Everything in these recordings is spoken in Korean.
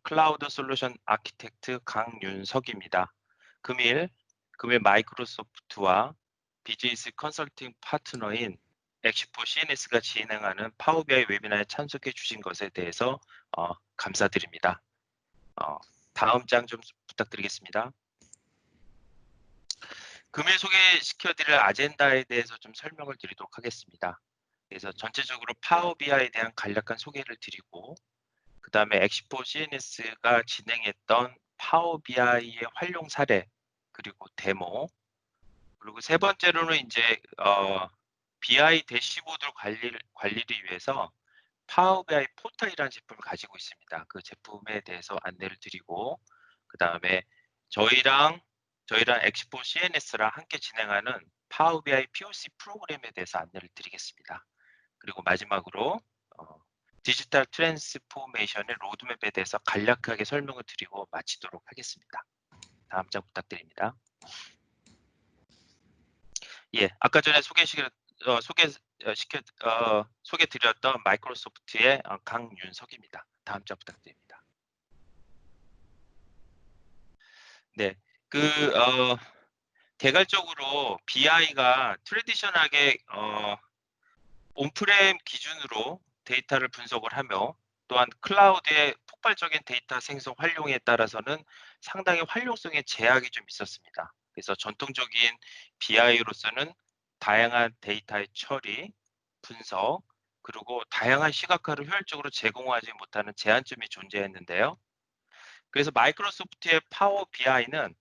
클라우드 솔루션 아키텍트 강윤석입니다. 금일 마이크로소프트와 비즈니스 컨설팅 파트너인 엑시포 CNS가 진행하는 파워비아이 웨비나에 참석해 주신 것에 대해서 감사드립니다. 다음 장 좀 부탁드리겠습니다. 금일 소개시켜드릴 아젠다에 대해서 좀 설명을 드리도록 하겠습니다. 그래서 전체적으로 파워비아이에 대한 간략한 소개를 드리고, 그 다음에 엑시포 CNS가 진행했던 파워비아이의 활용 사례, 그리고 데모, 그리고 세 번째로는 이제 BI 대시보드 관리를 위해서 파워비아이 포털이라는 제품을 가지고 있습니다. 그 제품에 대해서 안내를 드리고, 그 다음에 저희랑 엑시포 CNS랑 함께 진행하는 파워비아이 POC 프로그램에 대해서 안내를 드리겠습니다. 그리고 마지막으로 디지털 트랜스포메이션의 로드맵에 대해서 간략하게 설명을 드리고 마치도록 하겠습니다. 다음 장 부탁드립니다. 예, 아까 전에 소개드렸던 마이크로소프트의 강윤석입니다. 다음 장 부탁드립니다. 네, 개괄적으로 BI가 트레디셔널하게 온프렘 기준으로 데이터를 분석을 하며, 또한 클라우드의 폭발적인 데이터 생성 활용에 따라서는 상당히 활용성에 제약이 좀 있었습니다. 그래서 전통적인 BI로서는 다양한 데이터의 처리, 분석, 그리고 다양한 시각화를 효율적으로 제공하지 못하는 제한점이 존재했는데요. 그래서 마이크로소프트의 파워 BI는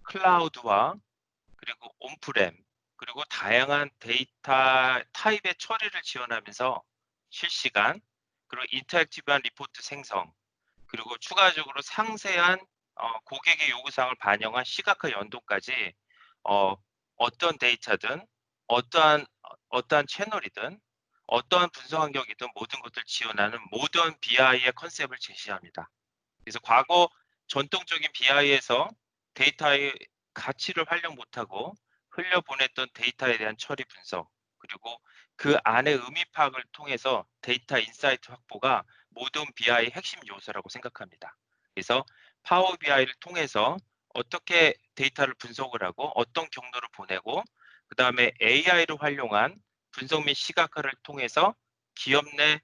클라우드와 그리고 온프렘, 그리고 다양한 데이터 타입의 처리를 지원하면서 실시간, 그리고 인터랙티브한 리포트 생성, 그리고 추가적으로 상세한 고객의 요구사항을 반영한 시각화 연동까지 어떤 데이터든 어떠한 채널이든 어떠한 분석 환경이든 모든 것들을 지원하는 모던 BI의 컨셉을 제시합니다. 그래서 과거 전통적인 BI에서 데이터의 가치를 활용 못하고 흘려보냈던 데이터에 대한 처리 분석, 그리고 그 안에 의미 파악을 통해서 데이터 인사이트 확보가 모든 BI의 핵심 요소라고 생각합니다. 그래서 파워 BI를 통해서 어떻게 데이터를 분석을 하고 어떤 경로를 보내고, 그 다음에 AI를 활용한 분석 및 시각화를 통해서 기업 내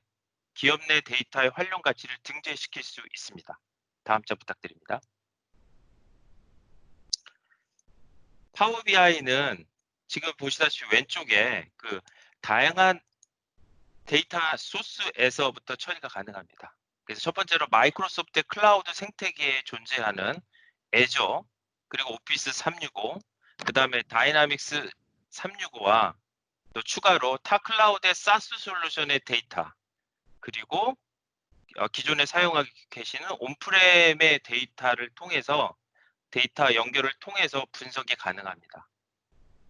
데이터의 활용 가치를 증대시킬 수 있습니다. 다음 장 부탁드립니다. 파워 BI는 지금 보시다시피 왼쪽에 다양한 데이터 소스에서부터 처리가 가능합니다. 그래서 첫 번째로 마이크로소프트 클라우드 생태계에 존재하는 애저, 그리고 오피스 365, 그 다음에 다이나믹스 365와 또 추가로 타 클라우드의 사스 솔루션의 데이터, 그리고 기존에 사용하고 계시는 온프렘의 데이터를 통해서 데이터 연결을 통해서 분석이 가능합니다.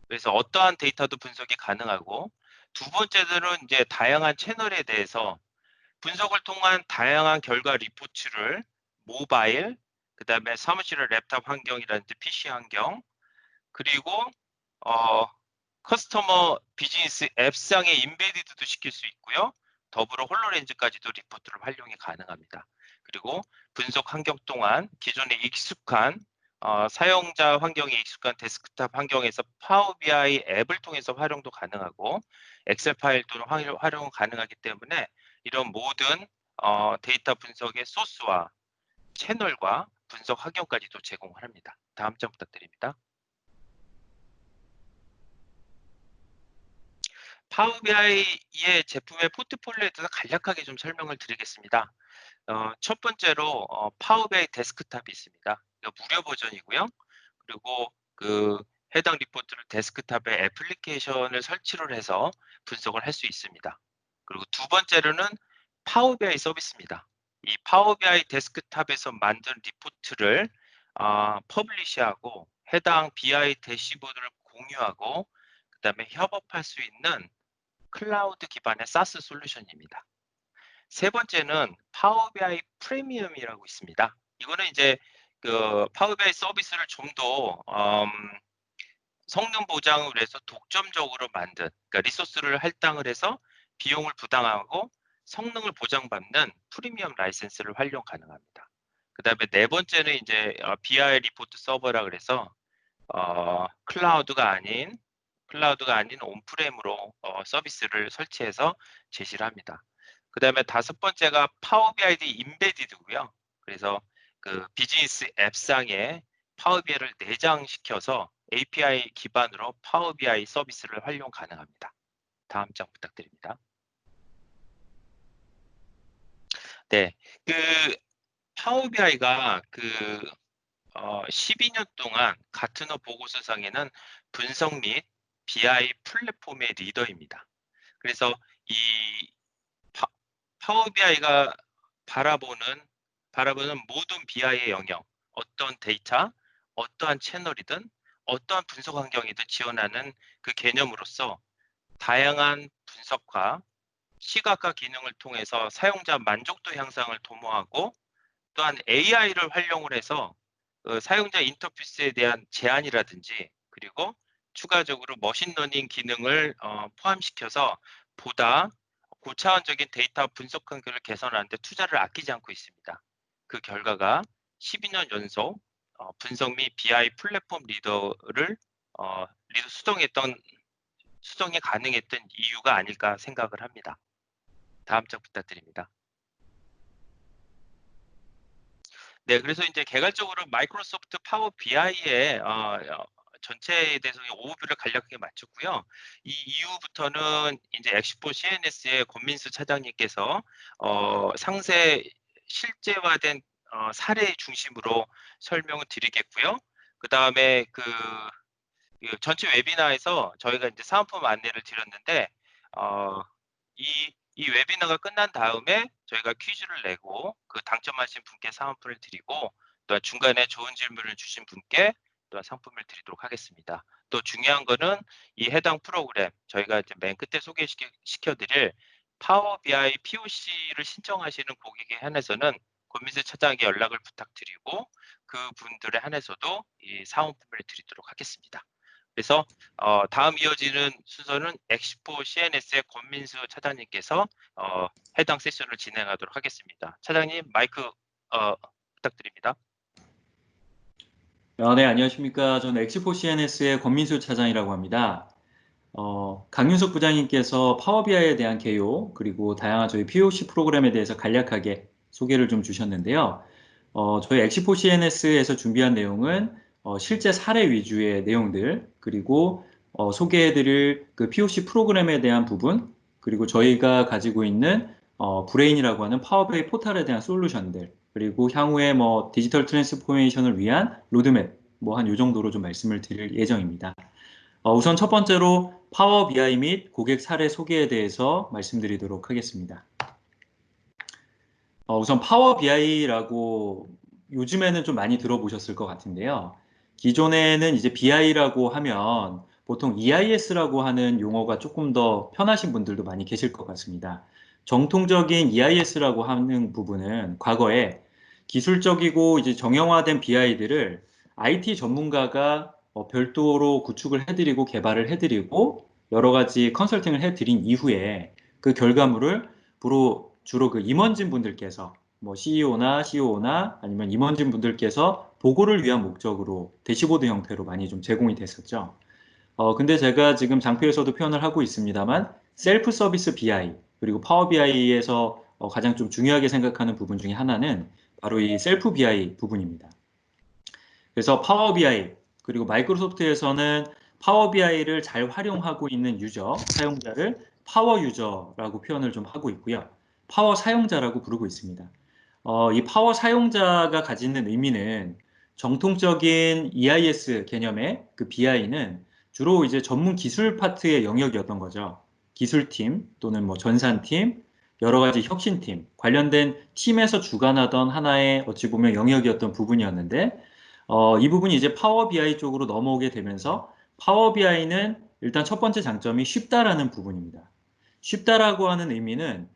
그래서 어떠한 데이터도 분석이 가능하고, 두 번째로는 이제 다양한 채널에 대해서 분석을 통한 다양한 결과 리포트를 모바일, 그 다음에 사무실의 랩탑 환경이라든지 PC 환경, 그리고 커스터머 비즈니스 앱상에 인베디드도 시킬 수 있고요. 더불어 홀로렌즈까지도 리포트를 활용이 가능합니다. 그리고 분석 환경 동안 기존에 익숙한 사용자 환경에 익숙한 데스크탑 환경에서 파워 BI 앱을 통해서 활용도 가능하고, 엑셀 파일도 활용 가능하기 때문에 이런 모든 데이터 분석의 소스와 채널과 분석 환경까지도 제공을 합니다. 다음 장 부탁드립니다. 파워 BI의 제품의 포트폴리오에 대해서 간략하게 좀 설명을 드리겠습니다. 첫 번째로 파워 BI 데스크탑이 있습니다. 이거 무료 버전이고요. 그리고 해당 리포트를 데스크탑에 애플리케이션을 설치를 해서 분석을 할 수 있습니다. 그리고 두 번째로는 파워 BI 서비스입니다. 이 파워 BI 데스크탑에서 만든 리포트를 퍼블리시하고 해당 BI 대시보드를 공유하고 그 다음에 협업할 수 있는 클라우드 기반의 사스 솔루션입니다. 세 번째는 파워 BI 프리미엄이라고 있습니다. 이거는 이제 파워 BI 서비스를 좀 더 성능 보장을 해서 독점적으로 만든, 그러니까 리소스를 할당을 해서 비용을 부담하고 성능을 보장받는 프리미엄 라이센스를 활용 가능합니다. 그다음에 네 번째는 이제 BI 리포트 서버라 그래서 클라우드가 아닌 온프렘으로 서비스를 설치해서 제시를 합니다. 그다음에 다섯 번째가 파워 BI 임베디드고요. 그래서 그 비즈니스 앱상에 파워 BI를 내장시켜서 API 기반으로 파워 BI 서비스를 활용 가능합니다. 다음 장 부탁드립니다. 네, 그 파워 BI가 12년 동안 가트너 보고서상에는 분석 및 BI 플랫폼의 리더입니다. 그래서 이 파워 BI가 바라보는 모든 BI의 영역, 어떤 데이터, 어떠한 채널이든 어떠한 분석 환경이든 지원하는 그 개념으로서 다양한 분석과 시각화 기능을 통해서 사용자 만족도 향상을 도모하고 또한 AI를 활용을 해서 사용자 인터페이스에 대한 제한이라든지 그리고 추가적으로 머신러닝 기능을 포함시켜서 보다 고차원적인 데이터 분석 환경을 개선하는 데 투자를 아끼지 않고 있습니다. 그 결과가 12년 연속 분석 및 BI 플랫폼 리더를 수정이 가능했던 이유가 아닐까 생각을 합니다. 다음 장 부탁드립니다. 네, 그래서 이제 개괄적으로 마이크로소프트 파워 BI의 전체에 대해서 오버뷰를 간략하게 마쳤고요. 이 이후부터는 이제 엑스포 CNS의 권민수 차장님께서 상세 실제화된 사례 중심으로 설명을 드리겠고요. 그 다음에 그 전체 웨비나에서 저희가 이제 사은품 안내를 드렸는데 이 웨비나가 끝난 다음에 저희가 퀴즈를 내고 그 당첨하신 분께 사은품을 드리고 또 중간에 좋은 질문을 주신 분께 또 상품을 드리도록 하겠습니다. 또 중요한 거는 이 해당 프로그램 저희가 이제 맨 끝에 소개시켜드릴 파워 BI POC를 신청하시는 고객에 한해서는 권민수 차장에게 연락을 부탁드리고 그 분들에 한해서도 이 사은품을 드리도록 하겠습니다. 그래서 다음 이어지는 순서는 엑스포 CNS의 권민수 차장님께서 해당 세션을 진행하도록 하겠습니다. 차장님 마이크 부탁드립니다. 네, 안녕하십니까. 저는 엑스포 CNS의 권민수 차장이라고 합니다. 강윤석 부장님께서 파워 BI에 대한 개요, 그리고 다양한 저희 POC 프로그램에 대해서 간략하게 소개를 좀 주셨는데요. 저희 엑스포 CNS에서 준비한 내용은 실제 사례 위주의 내용들, 그리고 소개해드릴 그 POC 프로그램에 대한 부분, 그리고 저희가 가지고 있는 브레인이라고 하는 파워 BI 포탈에 대한 솔루션들, 그리고 향후에 뭐 디지털 트랜스포메이션을 위한 로드맵, 뭐 한 요 정도로 좀 말씀을 드릴 예정입니다. 우선 첫 번째로 파워 BI 및 고객 사례 소개에 대해서 말씀드리도록 하겠습니다. 우선 파워 BI라고 요즘에는 좀 많이 들어보셨을 것 같은데요. 기존에는 이제 BI라고 하면 보통 EIS라고 하는 용어가 조금 더 편하신 분들도 많이 계실 것 같습니다. 정통적인 EIS라고 하는 부분은 과거에 기술적이고 이제 정형화된 BI들을 IT 전문가가 별도로 구축을 해드리고 개발을 해드리고 여러 가지 컨설팅을 해드린 이후에 그 결과물을 주로 그 임원진 분들께서 뭐 CEO나 COO나 아니면 임원진 분들께서 보고를 위한 목적으로 대시보드 형태로 많이 좀 제공이 됐었죠. 근데 제가 지금 장표에서도 표현을 하고 있습니다만 셀프 서비스 BI 그리고 파워 BI에서 가장 좀 중요하게 생각하는 부분 중에 하나는 바로 이 셀프 BI 부분입니다. 그래서 파워 BI 그리고 마이크로소프트에서는 파워 BI를 잘 활용하고 있는 사용자를 파워 유저라고 표현을 좀 하고 있고요. 파워 사용자라고 부르고 있습니다. 이 파워 사용자가 가지는 의미는 정통적인 EIS 개념의 그 BI는 주로 이제 전문 기술 파트의 영역이었던 거죠. 기술팀 또는 뭐 전산팀, 여러 가지 혁신팀, 관련된 팀에서 주관하던 하나의 어찌 보면 영역이었던 부분이었는데 이 부분이 이제 파워 BI 쪽으로 넘어오게 되면서 파워 BI는 일단 첫 번째 장점이 쉽다라는 부분입니다. 쉽다라고 하는 의미는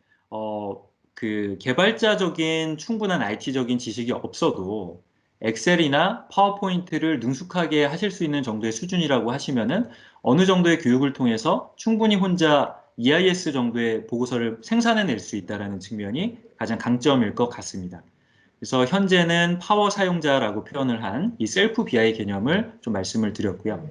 그 개발자적인 충분한 IT적인 지식이 없어도 엑셀이나 파워포인트를 능숙하게 하실 수 있는 정도의 수준이라고 하시면은 어느 정도의 교육을 통해서 충분히 혼자 EIS 정도의 보고서를 생산해낼 수 있다는 측면이 가장 강점일 것 같습니다. 그래서 현재는 파워 사용자라고 표현을 한 이 셀프 BI 개념을 좀 말씀을 드렸고요.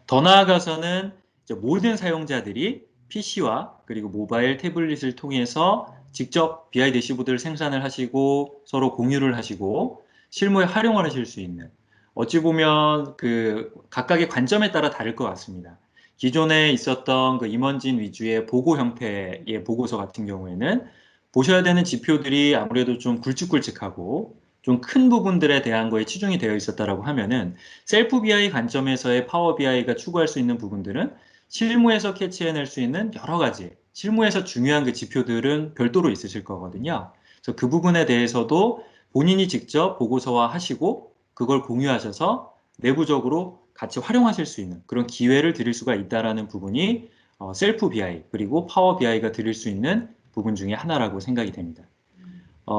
더 나아가서는 이제 모든 사용자들이 PC와 그리고 모바일 태블릿을 통해서 직접 BI 대시보드를 생산을 하시고 서로 공유를 하시고 실무에 활용을 하실 수 있는, 어찌 보면 그 각각의 관점에 따라 다를 것 같습니다. 기존에 있었던 그 임원진 위주의 보고 형태의 보고서 같은 경우에는 보셔야 되는 지표들이 아무래도 좀 굵직굵직하고 좀 큰 부분들에 대한 거에 치중이 되어 있었다라고 하면은, 셀프 BI 관점에서의 파워 BI가 추구할 수 있는 부분들은 실무에서 캐치해낼 수 있는 여러 가지, 실무에서 중요한 그 지표들은 별도로 있으실 거거든요. 그래서 그 부분에 대해서도 본인이 직접 보고서화 하시고 그걸 공유하셔서 내부적으로 같이 활용하실 수 있는 그런 기회를 드릴 수가 있다라는 부분이 셀프 BI 그리고 파워 BI가 드릴 수 있는 부분 중에 하나라고 생각이 됩니다.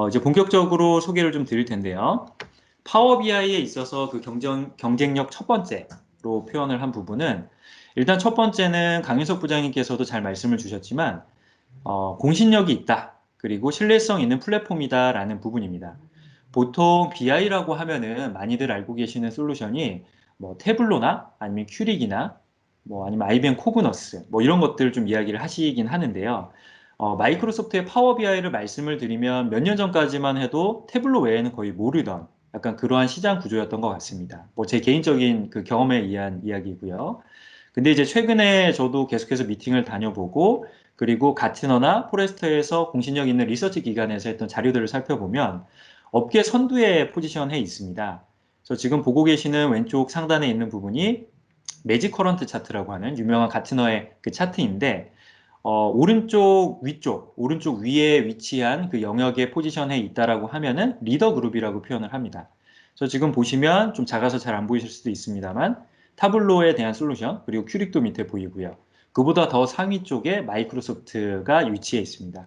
이제 본격적으로 소개를 좀 드릴 텐데요. 파워 BI에 있어서 그 경쟁력 첫 번째로 표현을 한 부분은, 일단 첫 번째는 강윤석 부장님께서도 잘 말씀을 주셨지만 공신력이 있다. 그리고 신뢰성 있는 플랫폼이다라는 부분입니다. 보통 BI라고 하면은 많이들 알고 계시는 솔루션이 뭐 태블로나 아니면 큐릭이나 뭐 아니면 IBM 코그너스 뭐 이런 것들 좀 이야기를 하시긴 하는데요. 마이크로소프트의 파워 BI를 말씀을 드리면 몇 년 전까지만 해도 태블로 외에는 거의 모르던 약간 그러한 시장 구조였던 것 같습니다. 뭐 제 개인적인 그 경험에 의한 이야기고요. 근데 이제 최근에 저도 계속해서 미팅을 다녀보고 그리고 가트너나 포레스터에서 공신력 있는 리서치 기관에서 했던 자료들을 살펴보면 업계 선두에 포지션해 있습니다. 그래서 지금 보고 계시는 왼쪽 상단에 있는 부분이 매직 커런트 차트라고 하는 유명한 가트너의 그 차트인데, 오른쪽 위쪽, 오른쪽 위에 위치한 그 영역에 포지션해 있다라고 하면은 리더 그룹이라고 표현을 합니다. 그래서 지금 보시면 좀 작아서 잘 안 보이실 수도 있습니다만 타블로에 대한 솔루션 그리고 큐릭도 밑에 보이고요. 그보다 더 상위 쪽에 마이크로소프트가 위치해 있습니다.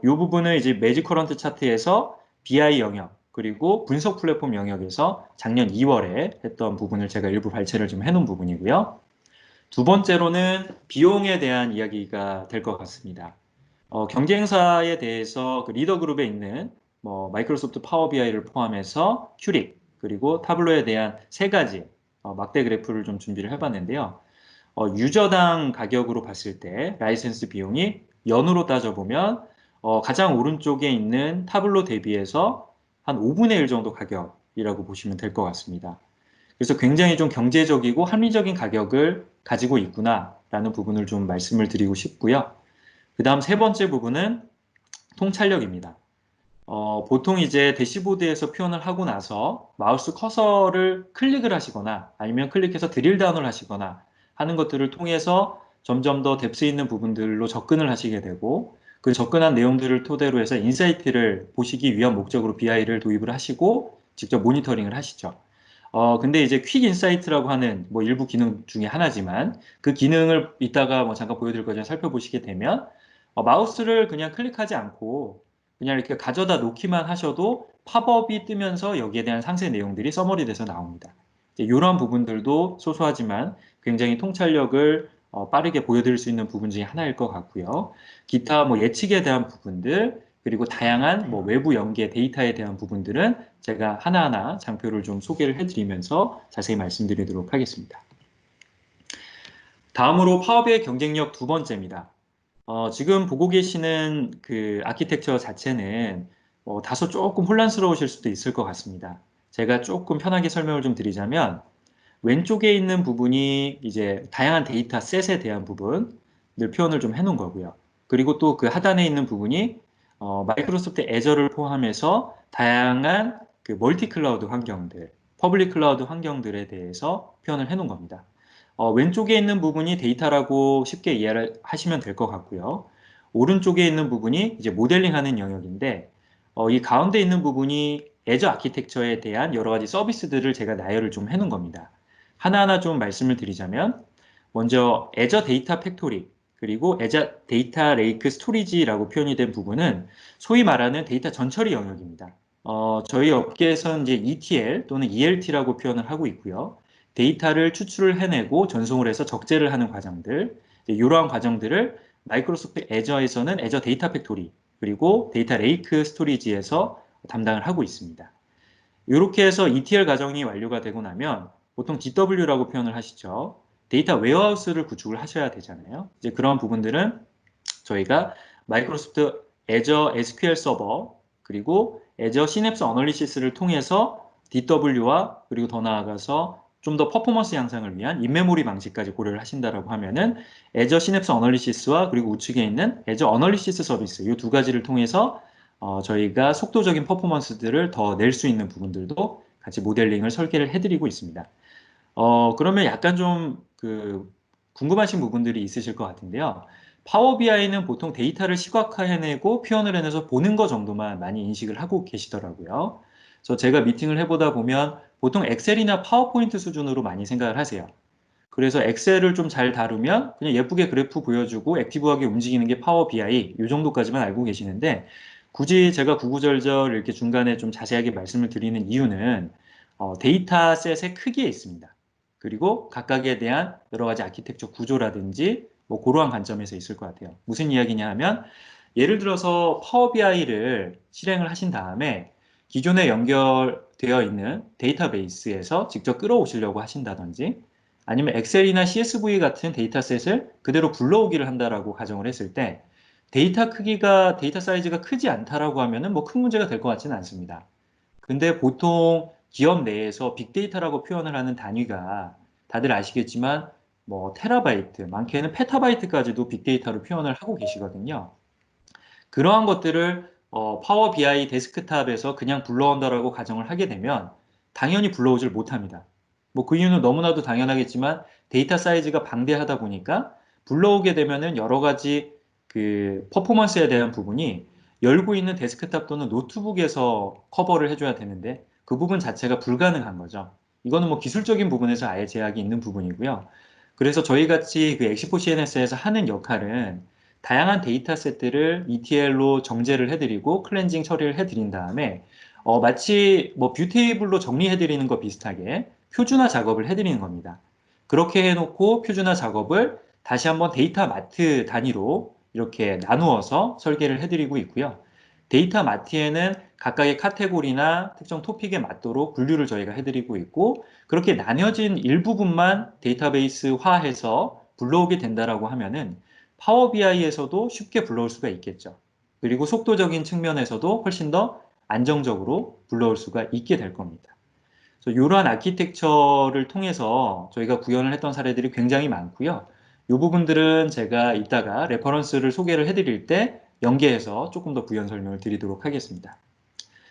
이 부분은 이제 매직 커런트 차트에서 BI 영역 그리고 분석 플랫폼 영역에서 작년 2월에 했던 부분을 제가 일부 발췌를 좀 해놓은 부분이고요. 두 번째로는 비용에 대한 이야기가 될 것 같습니다. 경쟁사에 대해서 그 리더 그룹에 있는 뭐 마이크로소프트 파워 BI를 포함해서 큐릭 그리고 타블로에 대한 세 가지 막대 그래프를 좀 준비를 해봤는데요. 유저당 가격으로 봤을 때 라이센스 비용이 연으로 따져보면 가장 오른쪽에 있는 타블로 대비해서 한 5분의 1 정도 가격이라고 보시면 될 것 같습니다. 그래서 굉장히 좀 경제적이고 합리적인 가격을 가지고 있구나라는 부분을 좀 말씀을 드리고 싶고요. 그 다음 세 번째 부분은 통찰력입니다. 보통 이제 대시보드에서 표현을 하고 나서 마우스 커서를 클릭을 하시거나 아니면 클릭해서 드릴 다운을 하시거나 하는 것들을 통해서 점점 더 뎁스 있는 부분들로 접근을 하시게 되고, 그 접근한 내용들을 토대로 해서 인사이트를 보시기 위한 목적으로 BI를 도입을 하시고 직접 모니터링을 하시죠. 근데 이제 퀵 인사이트라고 하는 뭐 일부 기능 중에 하나지만 그 기능을 이따가 뭐 잠깐 보여드릴 거지만 살펴보시게 되면 마우스를 그냥 클릭하지 않고 그냥 이렇게 가져다 놓기만 하셔도 팝업이 뜨면서 여기에 대한 상세 내용들이 서머리 돼서 나옵니다. 이런 부분들도 소소하지만 굉장히 통찰력을 빠르게 보여드릴 수 있는 부분 중에 하나일 것 같고요. 기타 뭐 예측에 대한 부분들 그리고 다양한 뭐 외부 연계 데이터에 대한 부분들은 제가 하나하나 장표를 좀 소개를 해드리면서 자세히 말씀드리도록 하겠습니다. 다음으로 파워비의 경쟁력 두 번째입니다. 지금 보고 계시는 그 아키텍처 자체는 다소 조금 혼란스러우실 수도 있을 것 같습니다. 제가 조금 편하게 설명을 좀 드리자면, 왼쪽에 있는 부분이 이제 다양한 데이터 셋에 대한 부분을 표현을 좀 해놓은 거고요. 그리고 또 그 하단에 있는 부분이 마이크로소프트 애저를 포함해서 다양한 그 멀티 클라우드 환경들, 퍼블릭 클라우드 환경들에 대해서 표현을 해놓은 겁니다. 왼쪽에 있는 부분이 데이터라고 쉽게 이해를 하시면 될 것 같고요. 오른쪽에 있는 부분이 이제 모델링하는 영역인데, 이 가운데 있는 부분이 애저 아키텍처에 대한 여러 가지 서비스들을 제가 나열을 좀 해놓은 겁니다. 하나하나 좀 말씀을 드리자면, 먼저 애저 데이터 팩토리, 그리고 애저 데이터 레이크 스토리지라고 표현이 된 부분은 소위 말하는 데이터 전처리 영역입니다. 저희 업계에서는 이제 ETL 또는 ELT라고 표현을 하고 있고요. 데이터를 추출을 해내고 전송을 해서 적재를 하는 과정들, 이러한 과정들을 마이크로소프트 애저에서는 애저 데이터 팩토리, 그리고 데이터 레이크 스토리지에서 담당을 하고 있습니다. 이렇게 해서 ETL 과정이 완료가 되고 나면 보통 DW라고 표현을 하시죠. 데이터 웨어하우스를 구축을 하셔야 되잖아요. 이제 그런 부분들은 저희가 마이크로소프트 애저 SQL 서버 그리고 애저 시냅스 어널리시스를 통해서 DW와 그리고 더 나아가서 좀 더 퍼포먼스 향상을 위한 인메모리 방식까지 고려를 하신다라고 하면은 애저 시냅스 어널리시스와 그리고 우측에 있는 애저 어널리시스 서비스 이 두 가지를 통해서 저희가 속도적인 퍼포먼스들을 더 낼 수 있는 부분들도 같이 모델링을 설계를 해드리고 있습니다. 그러면 약간 좀 궁금하신 부분들이 있으실 것 같은데요. 파워 BI는 보통 데이터를 시각화해내고 표현을 해내서 보는 것 정도만 많이 인식을 하고 계시더라고요. 그래서 제가 미팅을 해보다 보면 보통 엑셀이나 파워포인트 수준으로 많이 생각을 하세요. 그래서 엑셀을 좀 잘 다루면 그냥 예쁘게 그래프 보여주고 액티브하게 움직이는 게 파워 BI 이 정도까지만 알고 계시는데 굳이 제가 구구절절 이렇게 중간에 좀 자세하게 말씀을 드리는 이유는 데이터셋의 크기에 있습니다. 그리고 각각에 대한 여러 가지 아키텍처 구조라든지 뭐 그러한 관점에서 있을 것 같아요. 무슨 이야기냐 하면 예를 들어서 파워 BI를 실행을 하신 다음에 기존에 연결되어 있는 데이터베이스에서 직접 끌어오시려고 하신다든지 아니면 엑셀이나 CSV 같은 데이터셋을 그대로 불러오기를 한다라고 가정을 했을 때 데이터 사이즈가 크지 않다라고 하면은 뭐 큰 문제가 될 것 같지는 않습니다. 근데 보통 기업 내에서 빅데이터라고 표현을 하는 단위가 다들 아시겠지만 뭐 테라바이트, 많게는 페타바이트까지도 빅데이터로 표현을 하고 계시거든요. 그러한 것들을 파워 BI 데스크탑에서 그냥 불러온다라고 가정을 하게 되면 당연히 불러오질 못합니다. 뭐 그 이유는 너무나도 당연하겠지만 데이터 사이즈가 방대하다 보니까 불러오게 되면은 여러 가지 퍼포먼스에 대한 부분이 열고 있는 데스크탑 또는 노트북에서 커버를 해줘야 되는데 그 부분 자체가 불가능한 거죠. 이거는 뭐 기술적인 부분에서 아예 제약이 있는 부분이고요. 그래서 저희 같이 그 엑시포 CNS에서 하는 역할은 다양한 데이터셋들을 ETL로 정제를 해드리고 클렌징 처리를 해드린 다음에 마치 뭐 뷰테이블로 정리해드리는 것 비슷하게 표준화 작업을 해드리는 겁니다. 그렇게 해놓고 표준화 작업을 다시 한번 데이터 마트 단위로 이렇게 나누어서 설계를 해드리고 있고요. 데이터 마트에는 각각의 카테고리나 특정 토픽에 맞도록 분류를 저희가 해드리고 있고 그렇게 나뉘어진 일부분만 데이터베이스화해서 불러오게 된다라고 하면은 파워 BI에서도 쉽게 불러올 수가 있겠죠. 그리고 속도적인 측면에서도 훨씬 더 안정적으로 불러올 수가 있게 될 겁니다. 그래서 이러한 아키텍처를 통해서 저희가 구현을 했던 사례들이 굉장히 많고요. 이 부분들은 제가 이따가 레퍼런스를 소개를 해드릴 때 연계해서 조금 더 부연 설명을 드리도록 하겠습니다.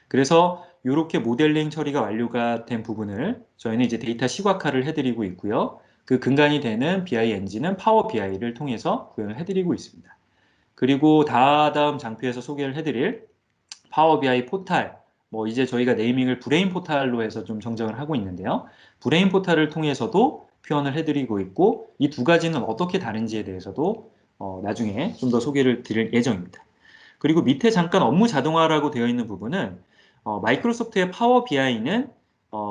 그래서 이렇게 모델링 처리가 완료가 된 부분을 저희는 이제 데이터 시각화를 해드리고 있고요. 그 근간이 되는 BI 엔진은 파워 BI를 통해서 구현을 해드리고 있습니다. 그리고 다음 장표에서 소개를 해드릴 파워 BI 포탈, 뭐 이제 저희가 네이밍을 브레인 포탈로 해서 좀 정정을 하고 있는데요. 브레인 포탈을 통해서도 표현을 해드리고 있고 이 두 가지는 어떻게 다른지에 대해서도 나중에 좀 더 소개를 드릴 예정입니다. 그리고 밑에 잠깐 업무 자동화라고 되어 있는 부분은 마이크로소프트의 파워 BI는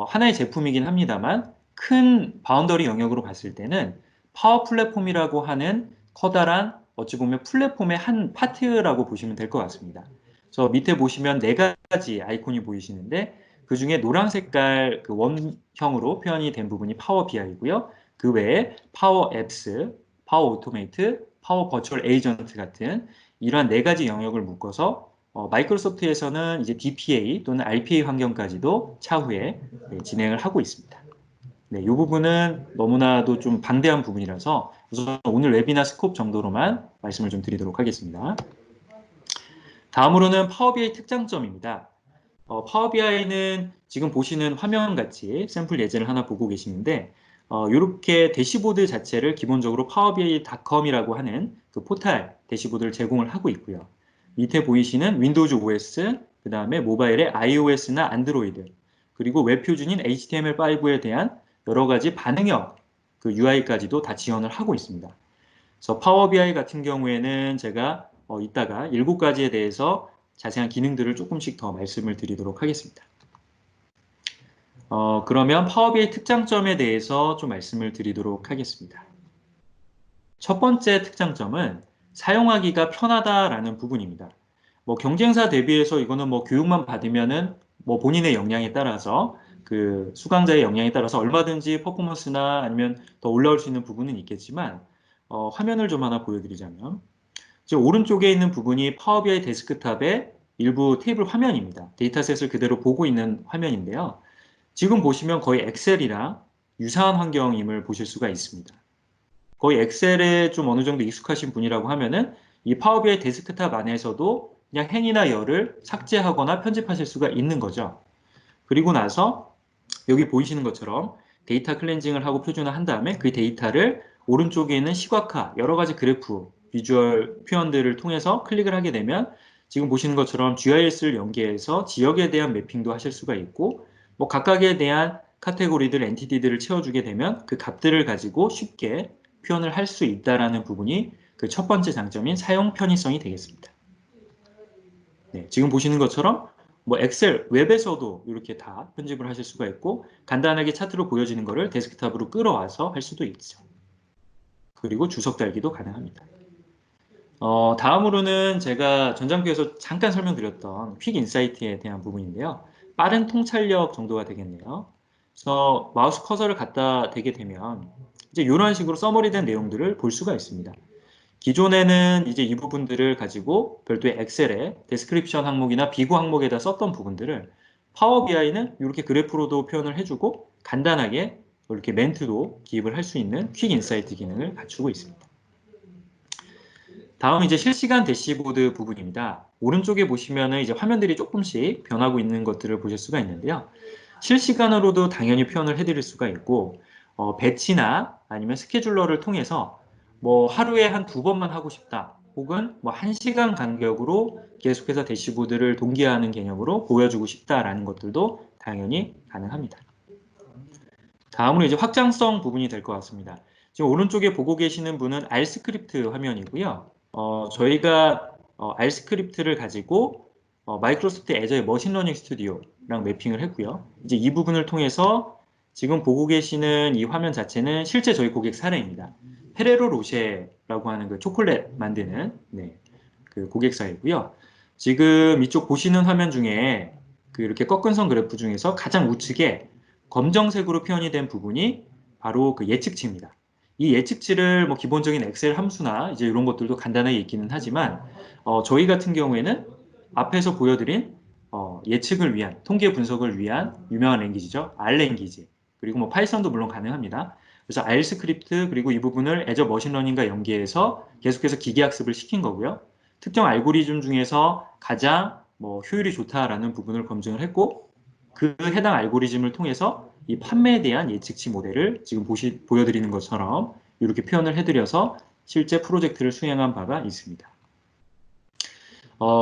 하나의 제품이긴 합니다만 큰 바운더리 영역으로 봤을 때는 파워 플랫폼이라고 하는 커다란 어찌 보면 플랫폼의 한 파트라고 보시면 될 것 같습니다. 그래서 밑에 보시면 네 가지 아이콘이 보이시는데 그 중에 노란 색깔 그 원형으로 표현이 된 부분이 파워 BI고요. 그 외에 파워 앱스, 파워 오토메이트, 파워 버추얼 에이전트 같은 이러한 네 가지 영역을 묶어서 마이크로소프트에서는 이제 DPA 또는 RPA 환경까지도 차후에 진행을 하고 있습니다. 네, 이 부분은 너무나도 좀 방대한 부분이라서 우선 오늘 웨비나 스콥 정도로만 말씀을 좀 드리도록 하겠습니다. 다음으로는 파워 BI 특장점입니다. 파워 BI는 지금 보시는 화면 같이 샘플 예제를 하나 보고 계시는데 이렇게 대시보드 자체를 기본적으로 파워비아이.com이라고 하는 그 포탈 대시보드를 제공을 하고 있고요. 밑에 보이시는 윈도우즈 OS, 그 다음에 모바일의 iOS나 안드로이드, 그리고 웹 표준인 HTML5에 대한 여러 가지 반응형 그 UI까지도 다 지원을 하고 있습니다. 그래서 파워 BI 같은 경우에는 제가 이따가 7가지에 대해서 자세한 기능들을 조금씩 더 말씀을 드리도록 하겠습니다. 그러면 파워 BI 특장점에 대해서 좀 말씀을 드리도록 하겠습니다. 첫 번째 특장점은 사용하기가 편하다라는 부분입니다. 뭐 경쟁사 대비해서 이거는 뭐 교육만 받으면은 뭐 본인의 역량에 따라서 그 수강자의 역량에 따라서 얼마든지 퍼포먼스나 아니면 더 올라올 수 있는 부분은 있겠지만 화면을 좀 하나 보여드리자면 지금 오른쪽에 있는 부분이 파워 BI 데스크탑의 일부 테이블 화면입니다. 데이터셋을 그대로 보고 있는 화면인데요. 지금 보시면 거의 엑셀이랑 유사한 환경임을 보실 수가 있습니다. 거의 엑셀에 좀 어느 정도 익숙하신 분이라고 하면은 이 파워 BI 데스크탑 안에서도 그냥 행이나 열을 삭제하거나 편집하실 수가 있는 거죠. 그리고 나서 여기 보이시는 것처럼 데이터 클렌징을 하고 표준화한 다음에 그 데이터를 오른쪽에 있는 시각화, 여러 가지 그래프, 비주얼 표현들을 통해서 클릭을 하게 되면 지금 보시는 것처럼 GIS를 연계해서 지역에 대한 매핑도 하실 수가 있고 뭐 각각에 대한 카테고리들, 엔티티들을 채워주게 되면 그 값들을 가지고 쉽게 표현을 할 수 있다라는 부분이 그 첫 번째 장점인 사용 편의성이 되겠습니다. 네, 지금 보시는 것처럼 뭐 엑셀, 웹에서도 이렇게 다 편집을 하실 수가 있고 간단하게 차트로 보여지는 거를 데스크탑으로 끌어와서 할 수도 있죠. 그리고 주석 달기도 가능합니다. 다음으로는 제가 전장표에서 잠깐 설명드렸던 퀵 인사이트에 대한 부분인데요. 빠른 통찰력 정도가 되겠네요. 그래서 마우스 커서를 갖다 대게 되면 이제 이런 식으로 서머리된 내용들을 볼 수가 있습니다. 기존에는 이제 이 부분들을 가지고 별도의 엑셀에 데스크립션 항목이나 비구 항목에다 썼던 부분들을 파워 BI는 이렇게 그래프로도 표현을 해주고 간단하게 이렇게 멘트도 기입을 할 수 있는 퀵 인사이트 기능을 갖추고 있습니다. 다음은 이제 실시간 대시보드 부분입니다. 오른쪽에 보시면은 이제 화면들이 조금씩 변하고 있는 것들을 보실 수가 있는데요. 실시간으로도 당연히 표현을 해드릴 수가 있고, 배치나 아니면 스케줄러를 통해서 뭐 하루에 한 두 번만 하고 싶다. 혹은 뭐 1시간 간격으로 계속해서 대시보드를 동기화하는 개념으로 보여주고 싶다라는 것들도 당연히 가능합니다. 다음으로 이제 확장성 부분이 될 것 같습니다. 지금 오른쪽에 보고 계시는 분은 R 스크립트 화면이고요. 저희가 R 스크립트를 가지고 마이크로소프트 애저의 머신러닝 스튜디오랑 매핑을 했고요. 이제 이 부분을 통해서 지금 보고 계시는 이 화면 자체는 실제 저희 고객 사례입니다. 페레로 로쉐라고 하는 그 초콜릿 만드는 네, 그 고객사이고요. 지금 이쪽 보시는 화면 중에 그 이렇게 꺾은 선 그래프 중에서 가장 우측에 검정색으로 표현이 된 부분이 바로 그 예측치입니다. 이 예측치를 뭐 기본적인 엑셀 함수나 이제 이런 것들도 간단하게 있기는 하지만 저희 같은 경우에는 앞에서 보여드린 예측을 위한 통계 분석을 위한 유명한 랭귀지죠. R 랭귀지 그리고 뭐 파이썬도 물론 가능합니다. 그래서 R 스크립트 그리고 이 부분을 애저 머신러닝과 연계해서 계속해서 기계학습을 시킨 거고요. 특정 알고리즘 중에서 가장 뭐 효율이 좋다라는 부분을 검증을 했고 그 해당 알고리즘을 통해서 이 판매에 대한 예측치 모델을 지금 보여드리는 것처럼 이렇게 표현을 해드려서 실제 프로젝트를 수행한 바가 있습니다.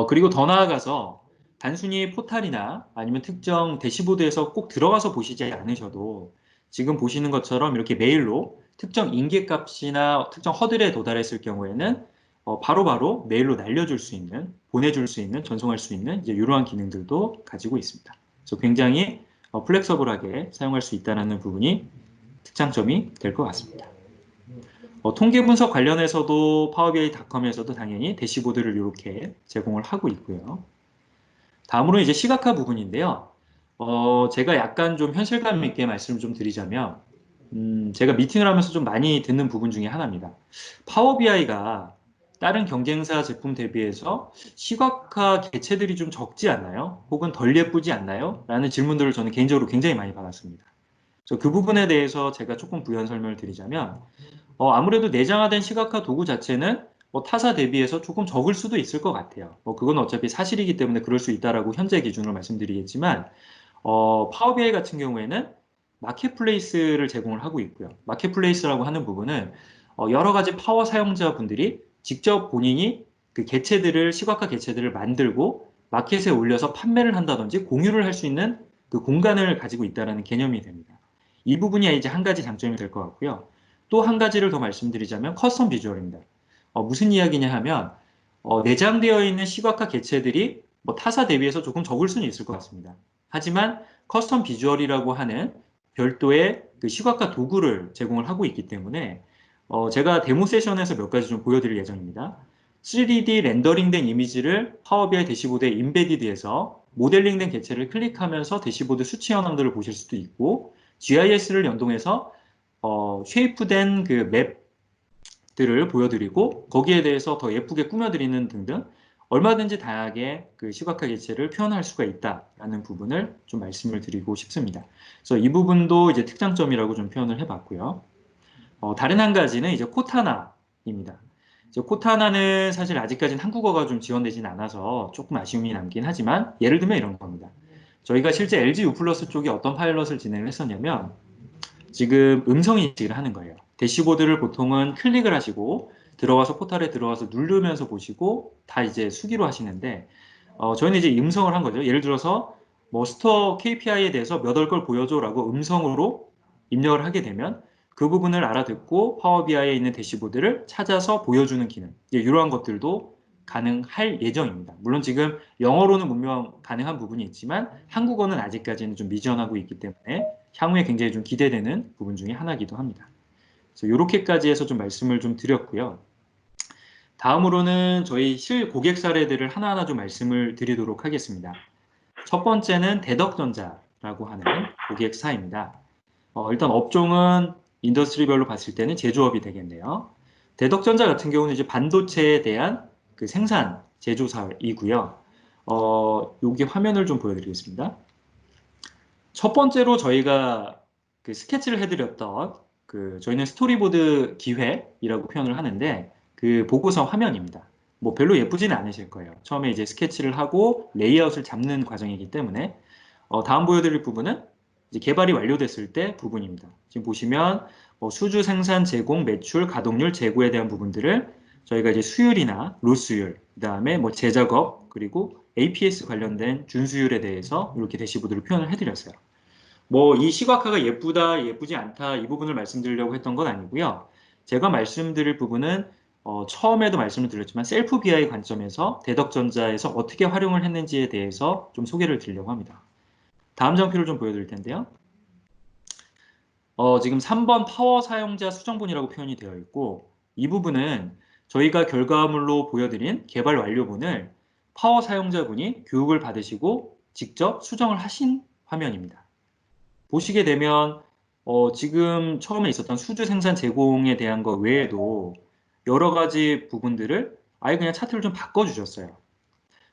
그리고 더 나아가서 단순히 포탈이나 아니면 특정 대시보드에서 꼭 들어가서 보시지 않으셔도 지금 보시는 것처럼 이렇게 메일로 특정 인계값이나 특정 허들에 도달했을 경우에는 바로바로 메일로 날려줄 수 있는, 보내줄 수 있는, 전송할 수 있는 이제 이러한 기능들도 가지고 있습니다. 그래서 굉장히 플렉서블하게 사용할 수 있다는 부분이 특장점이 될 것 같습니다. 통계 분석 관련해서도 파워비아이닷컴에서도 당연히 대시보드를 이렇게 제공을 하고 있고요. 다음으로 이제 시각화 부분인데요. 제가 약간 좀 현실감 있게 말씀을 좀 드리자면, 제가 미팅을 하면서 좀 많이 듣는 부분 중에 하나입니다. 파워 BI가 다른 경쟁사 제품 대비해서 시각화 개체들이 좀 적지 않나요? 혹은 덜 예쁘지 않나요? 라는 질문들을 저는 개인적으로 굉장히 많이 받았습니다. 그래서 그 부분에 대해서 제가 조금 부연 설명을 드리자면, 아무래도 내장화된 시각화 도구 자체는 뭐 타사 대비해서 조금 적을 수도 있을 것 같아요. 뭐 그건 어차피 사실이기 때문에 그럴 수 있다라고 현재 기준으로 말씀드리겠지만, 파워 BI 같은 경우에는 마켓플레이스를 제공을 하고 있고요. 마켓플레이스라고 하는 부분은 여러 가지 파워 사용자분들이 직접 본인이 그 개체들을 시각화 개체들을 만들고 마켓에 올려서 판매를 한다든지 공유를 할 수 있는 그 공간을 가지고 있다는 개념이 됩니다. 이 부분이 이제 한 가지 장점이 될 것 같고요. 또 한 가지를 더 말씀드리자면 커스텀 비주얼입니다. 무슨 이야기냐 하면 내장되어 있는 시각화 개체들이 뭐 타사 대비해서 조금 적을 수는 있을 것 같습니다. 하지만 커스텀 비주얼이라고 하는 별도의 그 시각화 도구를 제공을 하고 있기 때문에 제가 데모 세션에서 몇 가지 좀 보여드릴 예정입니다. 3D 렌더링된 이미지를 파워비아이 대시보드에 인베디드해서 모델링된 객체를 클릭하면서 대시보드 수치 현황들을 보실 수도 있고, GIS를 연동해서 쉐이프된 그 맵들을 보여드리고 거기에 대해서 더 예쁘게 꾸며드리는 등등 얼마든지 다양하게 그 시각화 객체를 표현할 수가 있다라는 부분을 좀 말씀을 드리고 싶습니다. 그래서 이 부분도 이제 특장점이라고 좀 표현을 해봤고요. 다른 한 가지는 이제 코타나입니다. 이제 코타나는 사실 아직까지는 한국어가 좀 지원되진 않아서 조금 아쉬움이 남긴 하지만 예를 들면 이런 겁니다. 저희가 실제 LG U 플러스 쪽에 어떤 파일럿을 진행을 했었냐면 지금 음성 인식을 하는 거예요. 대시보드를 보통은 클릭을 하시고 들어가서 포털에 들어가서 누르면서 보시고 다 이제 수기로 하시는데 저희는 이제 음성을 한 거죠. 예를 들어서 뭐 스토어 KPI에 대해서 몇 월 걸 보여줘라고 음성으로 입력을 하게 되면 그 부분을 알아듣고 파워 BI에 있는 대시보드를 찾아서 보여주는 기능, 이러한 것들도 가능할 예정입니다. 물론 지금 영어로는 분명 가능한 부분이 있지만 한국어는 아직까지는 좀 미지원하고 있기 때문에 향후에 굉장히 좀 기대되는 부분 중에 하나이기도 합니다. 그래서 이렇게까지 해서 좀 말씀을 좀 드렸고요. 다음으로는 저희 실 고객 사례들을 하나하나 좀 말씀을 드리도록 하겠습니다. 첫 번째는 대덕전자라고 하는 고객사입니다. 일단 업종은 인더스트리별로 봤을 때는 제조업이 되겠네요. 대덕전자 같은 경우는 이제 반도체에 대한 그 생산 제조사이고요. 여기 화면을 좀 보여드리겠습니다. 첫 번째로 저희가 그 스케치를 해드렸던 그 저희는 스토리보드 기획이라고 표현을 하는데 그 보고서 화면입니다. 뭐 별로 예쁘지는 않으실 거예요. 처음에 이제 스케치를 하고 레이아웃을 잡는 과정이기 때문에 다음 보여드릴 부분은 이제 개발이 완료됐을 때 부분입니다. 지금 보시면 뭐 수주 생산 제공 매출 가동률 재고에 대한 부분들을 저희가 이제 수율이나 로스율 그다음에 뭐 재작업 그리고 APS 관련된 준수율에 대해서 이렇게 대시보드로 표현을 해드렸어요. 뭐 이 시각화가 예쁘다, 예쁘지 않다 이 부분을 말씀드리려고 했던 건 아니고요. 제가 말씀드릴 부분은 처음에도 말씀을 드렸지만 셀프 BI 관점에서 대덕전자에서 어떻게 활용을 했는지에 대해서 좀 소개를 드리려고 합니다. 다음 장표를 좀 보여드릴 텐데요. 지금 3번 파워 사용자 수정본이라고 표현이 되어 있고 이 부분은 저희가 결과물로 보여드린 개발 완료본을 파워 사용자분이 교육을 받으시고 직접 수정을 하신 화면입니다. 보시게 되면 지금 처음에 있었던 수주 생산 제공에 대한 것 외에도 여러 가지 부분들을 아예 그냥 차트를 좀 바꿔주셨어요.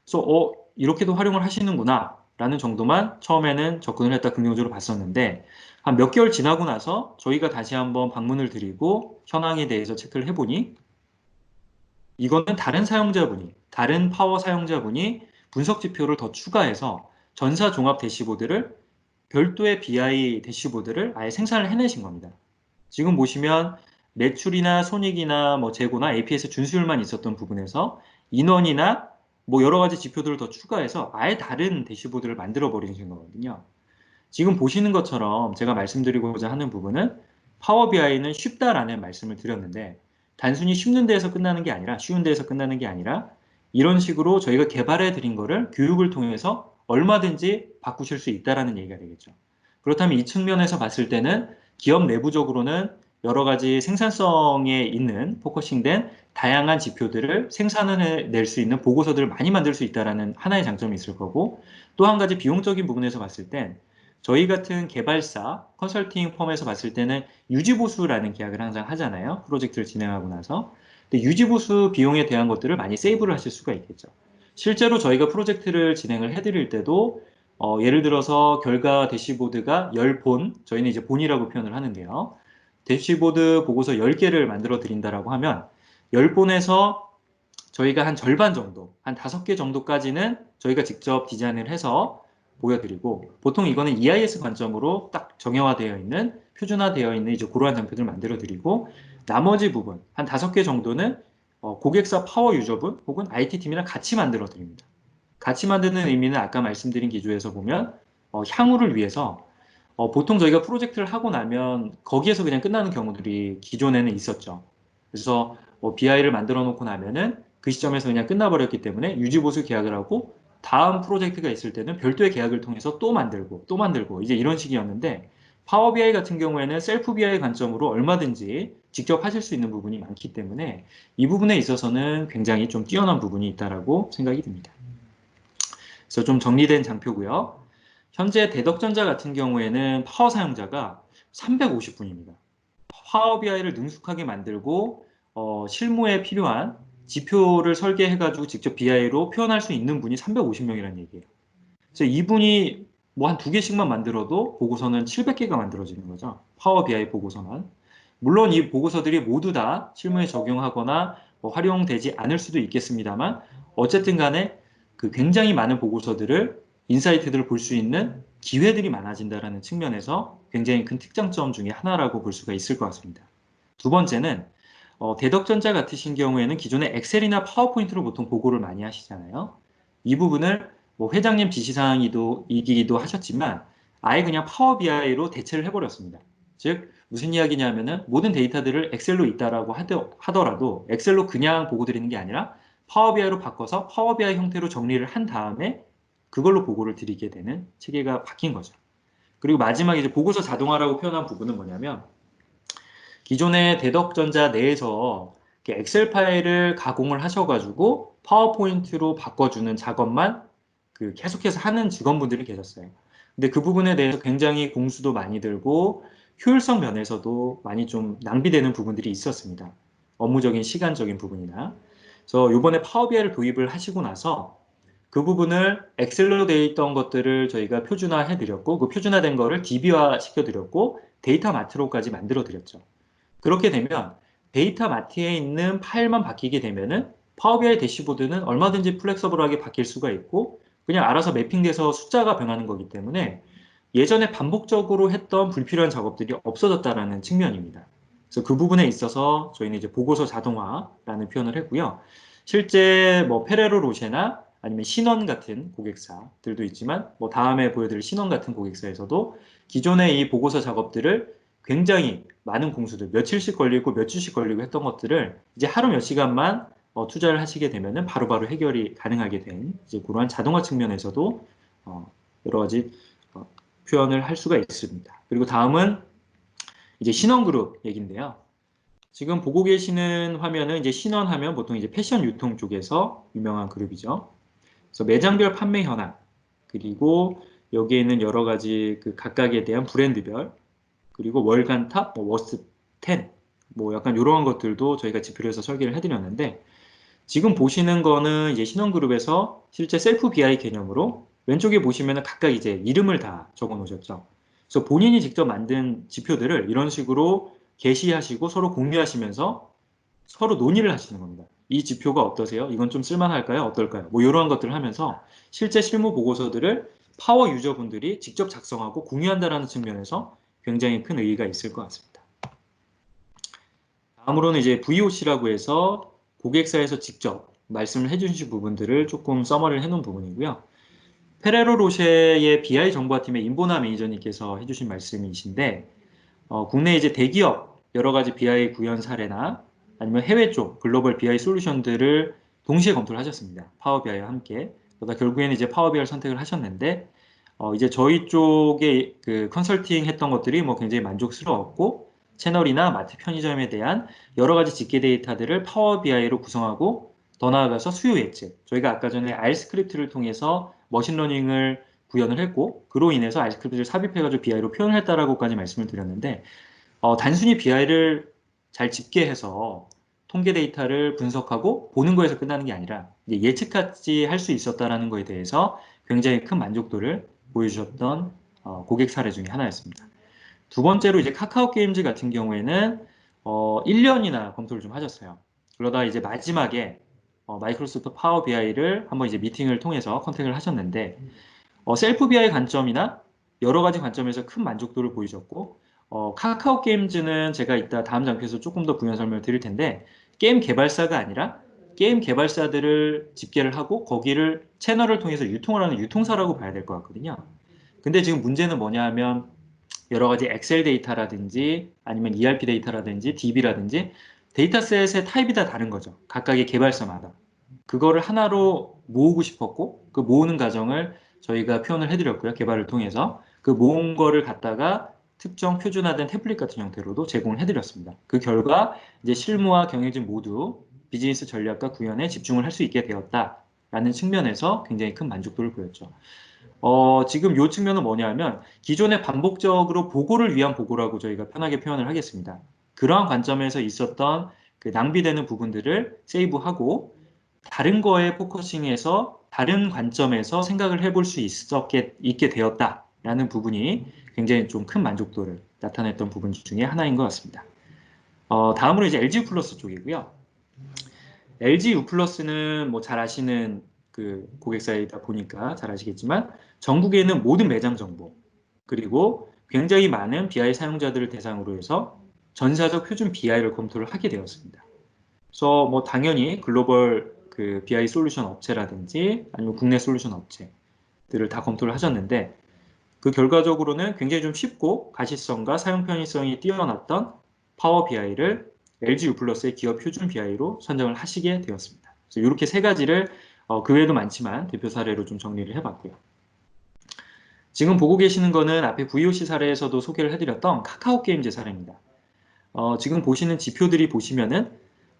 그래서 이렇게도 활용을 하시는구나 라는 정도만 처음에는 접근을 했다 긍정적으로 봤었는데 한 몇 개월 지나고 나서 저희가 다시 한번 방문을 드리고 현황에 대해서 체크를 해보니 이거는 다른 파워 사용자분이 분석 지표를 더 추가해서 전사 종합 대시보드를 별도의 BI 대시보드를 아예 생산을 해내신 겁니다. 지금 보시면 매출이나 손익이나 뭐 재고나 APS 준수율만 있었던 부분에서 인원이나 뭐 여러 가지 지표들을 더 추가해서 아예 다른 대시보드를 만들어 버리신 거거든요. 지금 보시는 것처럼 제가 말씀드리고자 하는 부분은 파워 BI는 쉽다라는 말씀을 드렸는데 단순히 쉽는 데에서 끝나는 게 아니라 쉬운 데에서 끝나는 게 아니라 이런 식으로 저희가 개발해 드린 거를 교육을 통해서 얼마든지 바꾸실 수 있다라는 얘기가 되겠죠. 그렇다면 이 측면에서 봤을 때는 기업 내부적으로는 여러 가지 생산성에 있는 포커싱된 다양한 지표들을 생산해낼 수 있는 보고서들을 많이 만들 수 있다는 하나의 장점이 있을 거고 또 한 가지 비용적인 부분에서 봤을 땐 저희 같은 개발사, 컨설팅 펌에서 봤을 때는 유지보수라는 계약을 항상 하잖아요. 프로젝트를 진행하고 나서. 근데 유지보수 비용에 대한 것들을 많이 세이브를 하실 수가 있겠죠. 실제로 저희가 프로젝트를 진행을 해드릴 때도 예를 들어서 결과 대시보드가 10본, 저희는 이제 본이라고 표현을 하는데요. 대시보드 보고서 10개를 만들어 드린다라고 하면 10본에서 저희가 한 절반 정도, 한 5개 정도까지는 저희가 직접 디자인을 해서 보여드리고 보통 이거는 EIS 관점으로 딱 정형화되어 있는 표준화되어 있는 이제 그러한 장표들을 만들어 드리고 나머지 부분 한 5개 정도는 고객사 파워 유저분 혹은 IT팀이랑 같이 만들어 드립니다. 같이 만드는 의미는 아까 말씀드린 기조에서 보면 향후를 위해서 보통 저희가 프로젝트를 하고 나면 거기에서 그냥 끝나는 경우들이 기존에는 있었죠. 그래서 BI를 만들어 놓고 나면은 그 시점에서 그냥 끝나버렸기 때문에 유지보수 계약을 하고 다음 프로젝트가 있을 때는 별도의 계약을 통해서 또 만들고 또 만들고 이제 이런 식이었는데 파워 BI 같은 경우에는 셀프 BI 관점으로 얼마든지 직접 하실 수 있는 부분이 많기 때문에 이 부분에 있어서는 굉장히 좀 뛰어난 부분이 있다라고 생각이 듭니다. 그래서 좀 정리된 장표고요. 현재 대덕전자 같은 경우에는 파워 사용자가 350분입니다. 파워 BI를 능숙하게 만들고 실무에 필요한 지표를 설계해가지고 직접 BI로 표현할 수 있는 분이 350명이라는 얘기예요. 그래서 이분이 뭐 한 두 개씩만 만들어도 보고서는 700개가 만들어지는 거죠. 파워 BI 보고서만. 물론 이 보고서들이 모두 다 실무에 적용하거나 뭐 활용되지 않을 수도 있겠습니다만 어쨌든 간에 그 굉장히 많은 보고서들을 인사이트들을 볼 수 있는 기회들이 많아진다는 측면에서 굉장히 큰 특장점 중에 하나라고 볼 수가 있을 것 같습니다. 두 번째는 대덕전자 같으신 경우에는 기존에 엑셀이나 파워포인트로 보통 보고를 많이 하시잖아요. 이 부분을 뭐 회장님 지시사항이기도 하셨지만 아예 그냥 파워 BI로 대체를 해버렸습니다. 즉 무슨 이야기냐면은 모든 데이터들을 엑셀로 있다라고 하더라도 엑셀로 그냥 보고 드리는 게 아니라 파워 BI로 바꿔서 파워 BI 형태로 정리를 한 다음에 그걸로 보고를 드리게 되는 체계가 바뀐 거죠. 그리고 마지막에 이제 보고서 자동화라고 표현한 부분은 뭐냐면 기존의 대덕전자 내에서 엑셀 파일을 가공을 하셔가지고 파워포인트로 바꿔주는 작업만 그 계속해서 하는 직원분들이 계셨어요. 근데 그 부분에 대해서 굉장히 공수도 많이 들고 효율성 면에서도 많이 좀 낭비되는 부분들이 있었습니다. 업무적인 시간적인 부분이나. 그래서 이번에 파워비아이를 도입을 하시고 나서 그 부분을 엑셀로 되어 있던 것들을 저희가 표준화해 드렸고 그 표준화된 거를 DB화 시켜 드렸고 데이터 마트로까지 만들어 드렸죠. 그렇게 되면 데이터 마트에 있는 파일만 바뀌게 되면은 파워비아이 대시보드는 얼마든지 플렉서블하게 바뀔 수가 있고 그냥 알아서 매핑돼서 숫자가 변하는 거기 때문에 예전에 반복적으로 했던 불필요한 작업들이 없어졌다라는 측면입니다. 그래서 그 부분에 있어서 저희는 이제 보고서 자동화라는 표현을 했고요. 실제 뭐 페레로 로쉐나 아니면 신원 같은 고객사들도 있지만 뭐 다음에 보여드릴 신원 같은 고객사에서도 기존의 이 보고서 작업들을 굉장히 많은 공수들 며칠씩 걸리고 몇 주씩 걸리고 했던 것들을 이제 하루 몇 시간만 투자를 하시게 되면은 바로바로 해결이 가능하게 된 이제 그러한 자동화 측면에서도 여러 가지 표현을 할 수가 있습니다. 그리고 다음은 이제 신원그룹 얘기인데요. 지금 보고 계시는 화면은 이제 신원하면 보통 이제 패션 유통 쪽에서 유명한 그룹이죠. 그래서 매장별 판매 현황 그리고 여기에 있는 여러 가지 그 각각에 대한 브랜드별 그리고 월간 탑, 뭐 워스트 10, 뭐 약간 이런 것들도 저희가 지표로 해서 설계를 해드렸는데 지금 보시는 거는 이제 신원그룹에서 실제 셀프 BI 개념으로 왼쪽에 보시면은 각각 이제 이름을 다 적어 놓으셨죠. 그래서 본인이 직접 만든 지표들을 이런 식으로 게시하시고 서로 공유하시면서 서로 논의를 하시는 겁니다. 이 지표가 어떠세요? 이건 좀 쓸만할까요? 어떨까요? 뭐 이런 것들을 하면서 실제 실무 보고서들을 파워 유저분들이 직접 작성하고 공유한다라는 측면에서 굉장히 큰 의의가 있을 것 같습니다. 다음으로는 이제 VOC라고 해서 고객사에서 직접 말씀을 해주신 부분들을 조금 서머리를 해놓은 부분이고요. 페레로 로쉐의 BI 정보화팀의 임보나 매니저님께서 해주신 말씀이신데 국내 이제 대기업 여러 가지 BI 구현 사례나 아니면 해외 쪽 글로벌 BI 솔루션들을 동시에 검토를 하셨습니다. 파워 BI와 함께. 그러다 결국에는 이제 파워 BI를 선택을 하셨는데 이제 저희 쪽에 그 컨설팅 했던 것들이 뭐 굉장히 만족스러웠고 채널이나 마트 편의점에 대한 여러 가지 집계 데이터들을 파워 BI로 구성하고 더 나아가서 수요 예측. 저희가 아까 전에 R 스크립트를 통해서 머신러닝을 구현을 했고 그로 인해서 R 스크립트를 삽입해가지고 BI로 표현을 했다라고까지 말씀을 드렸는데 단순히 BI를 잘 집계해서 통계 데이터를 분석하고 보는 거에서 끝나는 게 아니라 예측까지 할 수 있었다라는 거에 대해서 굉장히 큰 만족도를 보여주셨던 고객 사례 중에 하나였습니다. 두 번째로 이제 카카오 게임즈 같은 경우에는 1년이나 검토를 좀 하셨어요. 그러다 이제 마지막에 마이크로소프트 파워 BI를 한번 이제 미팅을 통해서 컨택을 하셨는데 셀프 BI 관점이나 여러 가지 관점에서 큰 만족도를 보이셨고 카카오 게임즈는 제가 이따 다음 장표에서 조금 더 부연 설명을 드릴 텐데 게임 개발사가 아니라 게임 개발사들을 집계를 하고 거기를 채널을 통해서 유통을 하는 유통사라고 봐야 될 것 같거든요. 근데 지금 문제는 뭐냐 하면 여러 가지 엑셀 데이터라든지 아니면 ERP 데이터라든지 DB라든지 데이터셋의 타입이 다 다른 거죠. 각각의 개발사마다. 그거를 하나로 모으고 싶었고 그 모으는 과정을 저희가 표현을 해드렸고요. 개발을 통해서 그 모은 거를 갖다가 특정 표준화된 태블릿 같은 형태로도 제공을 해드렸습니다. 그 결과 이제 실무와 경영진 모두 비즈니스 전략과 구현에 집중을 할 수 있게 되었다라는 측면에서 굉장히 큰 만족도를 보였죠. 지금 이 측면은 뭐냐면 기존에 반복적으로 보고를 위한 보고라고 저희가 편하게 표현을 하겠습니다. 그러한 관점에서 있었던 그 낭비되는 부분들을 세이브하고 다른 거에 포커싱해서 다른 관점에서 생각을 해볼 수 있게 되었다라는 부분이 굉장히 좀 큰 만족도를 나타냈던 부분 중에 하나인 것 같습니다. 다음으로 이제 LG 플러스 쪽이고요. LG U 플러스는 뭐 잘 아시는 그 고객사이다 보니까 잘 아시겠지만 전국에 있는 모든 매장 정보 그리고 굉장히 많은 BI 사용자들을 대상으로 해서 전사적 표준 BI를 검토를 하게 되었습니다. 그래서 뭐 당연히 글로벌 그 BI 솔루션 업체라든지 아니면 국내 솔루션 업체들을 다 검토를 하셨는데 그 결과적으로는 굉장히 좀 쉽고 가시성과 사용 편의성이 뛰어났던 파워 BI를 LG U 플러스의 기업 표준 BI로 선정을 하시게 되었습니다. 그래서 이렇게 세 가지를 그 외에도 많지만 대표 사례로 좀 정리를 해봤고요. 지금 보고 계시는 거는 앞에 VOC 사례에서도 소개를 해드렸던 카카오 게임즈 사례입니다. 지금 보시는 지표들이 보시면은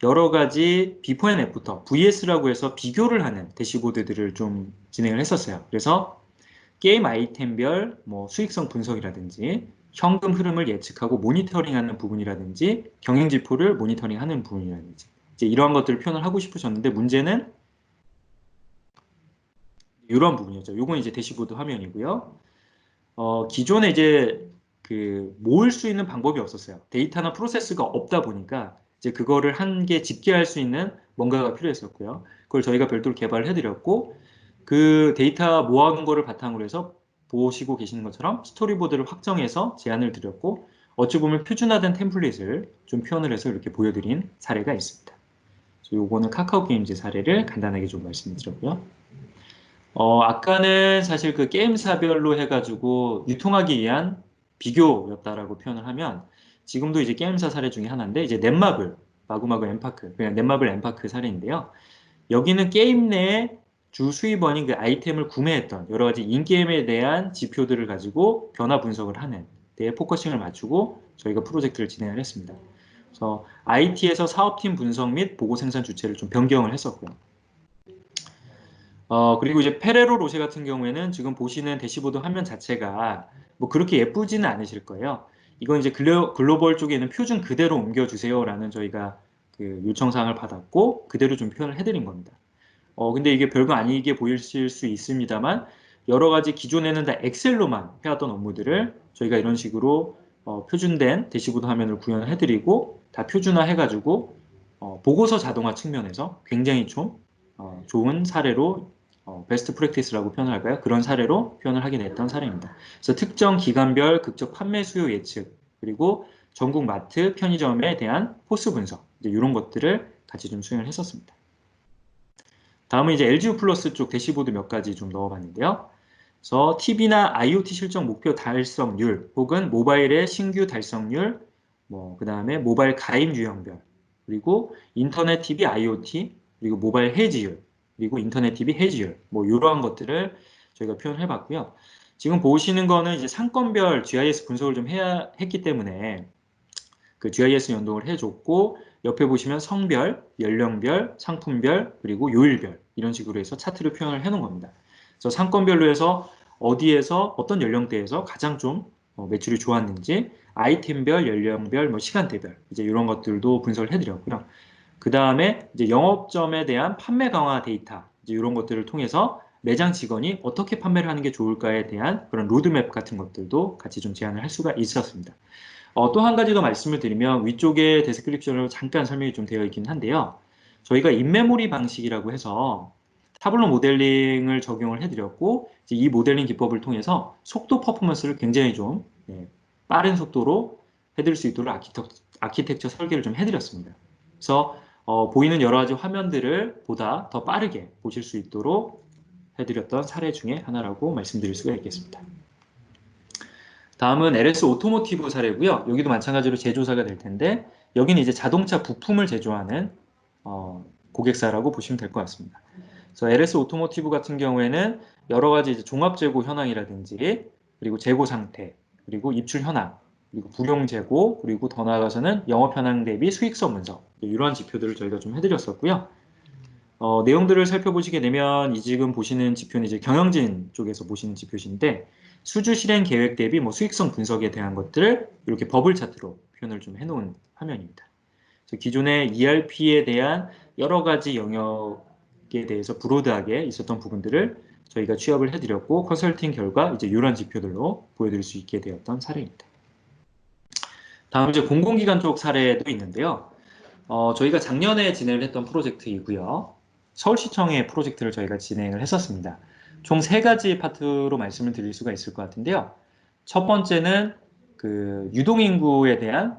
여러 가지 비포 앤 애프터, VS라고 해서 비교를 하는 대시보드들을 좀 진행을 했었어요. 그래서 게임 아이템별 뭐 수익성 분석이라든지 현금 흐름을 예측하고 모니터링하는 부분이라든지 경영지표를 모니터링하는 부분이라든지 이제 이러한 것들을 표현을 하고 싶으셨는데 문제는 이런 부분이었죠. 요건 이제 대시보드 화면이고요. 기존에 이제 그 모을 수 있는 방법이 없었어요. 데이터나 프로세스가 없다 보니까 이제 그거를 한 개 집계할 수 있는 뭔가가 필요했었고요. 그걸 저희가 별도로 개발을 해드렸고 그 데이터 모아둔 거를 바탕으로 해서 보시고 계시는 것처럼 스토리보드를 확정해서 제안을 드렸고 어찌 보면 표준화된 템플릿을 좀 표현을 해서 이렇게 보여드린 사례가 있습니다. 요거는 카카오 게임즈 사례를 간단하게 좀 말씀드렸고요. 아까는 사실 그 게임사별로 해가지고 유통하기 위한 비교였다라고 표현을 하면 지금도 이제 게임사 사례 중에 하나인데 이제 넷마블, 마구마구 엠파크, 그냥 넷마블 엠파크 사례인데요. 여기는 게임 내에 주 수입원인 그 아이템을 구매했던 여러 가지 인게임에 대한 지표들을 가지고 변화 분석을 하는 데에 포커싱을 맞추고 저희가 프로젝트를 진행을 했습니다. 그래서 IT에서 사업팀 분석 및 보고 생산 주체를 좀 변경을 했었고요. 그리고 이제 페레로 로쉐 같은 경우에는 지금 보시는 대시보드 화면 자체가 뭐 그렇게 예쁘지는 않으실 거예요. 이건 이제 글로벌 쪽에 있는 표준 그대로 옮겨주세요라는 저희가 그 요청사항을 받았고 그대로 좀 표현을 해드린 겁니다. 근데 이게 별거 아니게 보이실 수 있습니다만 여러 가지 기존에는 다 엑셀로만 해왔던 업무들을 저희가 이런 식으로 표준된 대시보드 화면을 구현해드리고 다 표준화해가지고 보고서 자동화 측면에서 굉장히 좀 좋은 사례로 베스트 프랙티스라고 표현을 할까요? 그런 사례로 표현을 하게 됐던 사례입니다. 그래서 특정 기간별 극적 판매 수요 예측 그리고 전국 마트 편의점에 대한 포스 분석 이제 이런 것들을 같이 좀 수행을 했었습니다. 다음은 이제 LGU 플러스 쪽 대시보드 몇 가지 좀 넣어봤는데요. 그래서 TV나 IoT 실적 목표 달성률 혹은 모바일의 신규 달성률, 뭐 그다음에 모바일 가입 유형별, 그리고 인터넷 TV IoT, 그리고 모바일 해지율, 그리고 인터넷 TV 해지율, 뭐 이러한 것들을 저희가 표현해 봤고요. 지금 보시는 거는 이제 상권별 GIS 분석을 좀 해야 했기 때문에 그 GIS 연동을 해줬고 옆에 보시면 성별, 연령별, 상품별, 그리고 요일별 이런 식으로 해서 차트를 표현을 해놓은 겁니다. 그래서 상권별로 해서 어디에서 어떤 연령대에서 가장 좀 매출이 좋았는지 아이템별, 연령별, 뭐 시간대별 이제 이런 것들도 분석을 해드렸고요. 그 다음에 이제 영업점에 대한 판매 강화 데이터 이제 이런 것들을 통해서 매장 직원이 어떻게 판매를 하는 게 좋을까에 대한 그런 로드맵 같은 것들도 같이 좀 제안을 할 수가 있었습니다. 또 한 가지 더 말씀을 드리면 위쪽에 데스크립션으로 잠깐 설명이 좀 되어 있긴 한데요. 저희가 인메모리 방식이라고 해서 타블로 모델링을 적용을 해드렸고 이제 이 모델링 기법을 통해서 속도 퍼포먼스를 굉장히 좀 빠른 속도로 해드릴 수 있도록 아키텍처 설계를 좀 해드렸습니다. 그래서 보이는 여러 가지 화면들을 보다 더 빠르게 보실 수 있도록 해드렸던 사례 중에 하나라고 말씀드릴 수가 있겠습니다. 다음은 LS 오토모티브 사례고요. 여기도 마찬가지로 제조사가 될 텐데 여기는 이제 자동차 부품을 제조하는 고객사라고 보시면 될 것 같습니다. 그래서 LS 오토모티브 같은 경우에는 여러 가지 이제 종합 재고 현황이라든지 그리고 재고 상태 그리고 입출 현황 그리고 불용 재고, 그리고 더 나아가서는 영업 현황 대비 수익성 분석, 이러한 지표들을 저희가 좀 해드렸었고요. 내용들을 살펴보시게 되면 이 지금 보시는 지표는 이제 경영진 쪽에서 보시는 지표신데 수주 실행 계획 대비 뭐 수익성 분석에 대한 것들을 이렇게 버블 차트로 표현을 좀 해놓은 화면입니다. 그래서 기존의 ERP에 대한 여러 가지 영역에 대해서 브로드하게 있었던 부분들을 저희가 취합을 해드렸고 컨설팅 결과 이제 이러한 지표들로 보여드릴 수 있게 되었던 사례입니다. 다음 이제 공공기관 쪽 사례도 있는데요. 저희가 작년에 진행을 했던 프로젝트이고요. 서울시청의 프로젝트를 저희가 진행을 했었습니다. 총 3가지 파트로 말씀을 드릴 수가 있을 것 같은데요. 첫 번째는 그 유동인구에 대한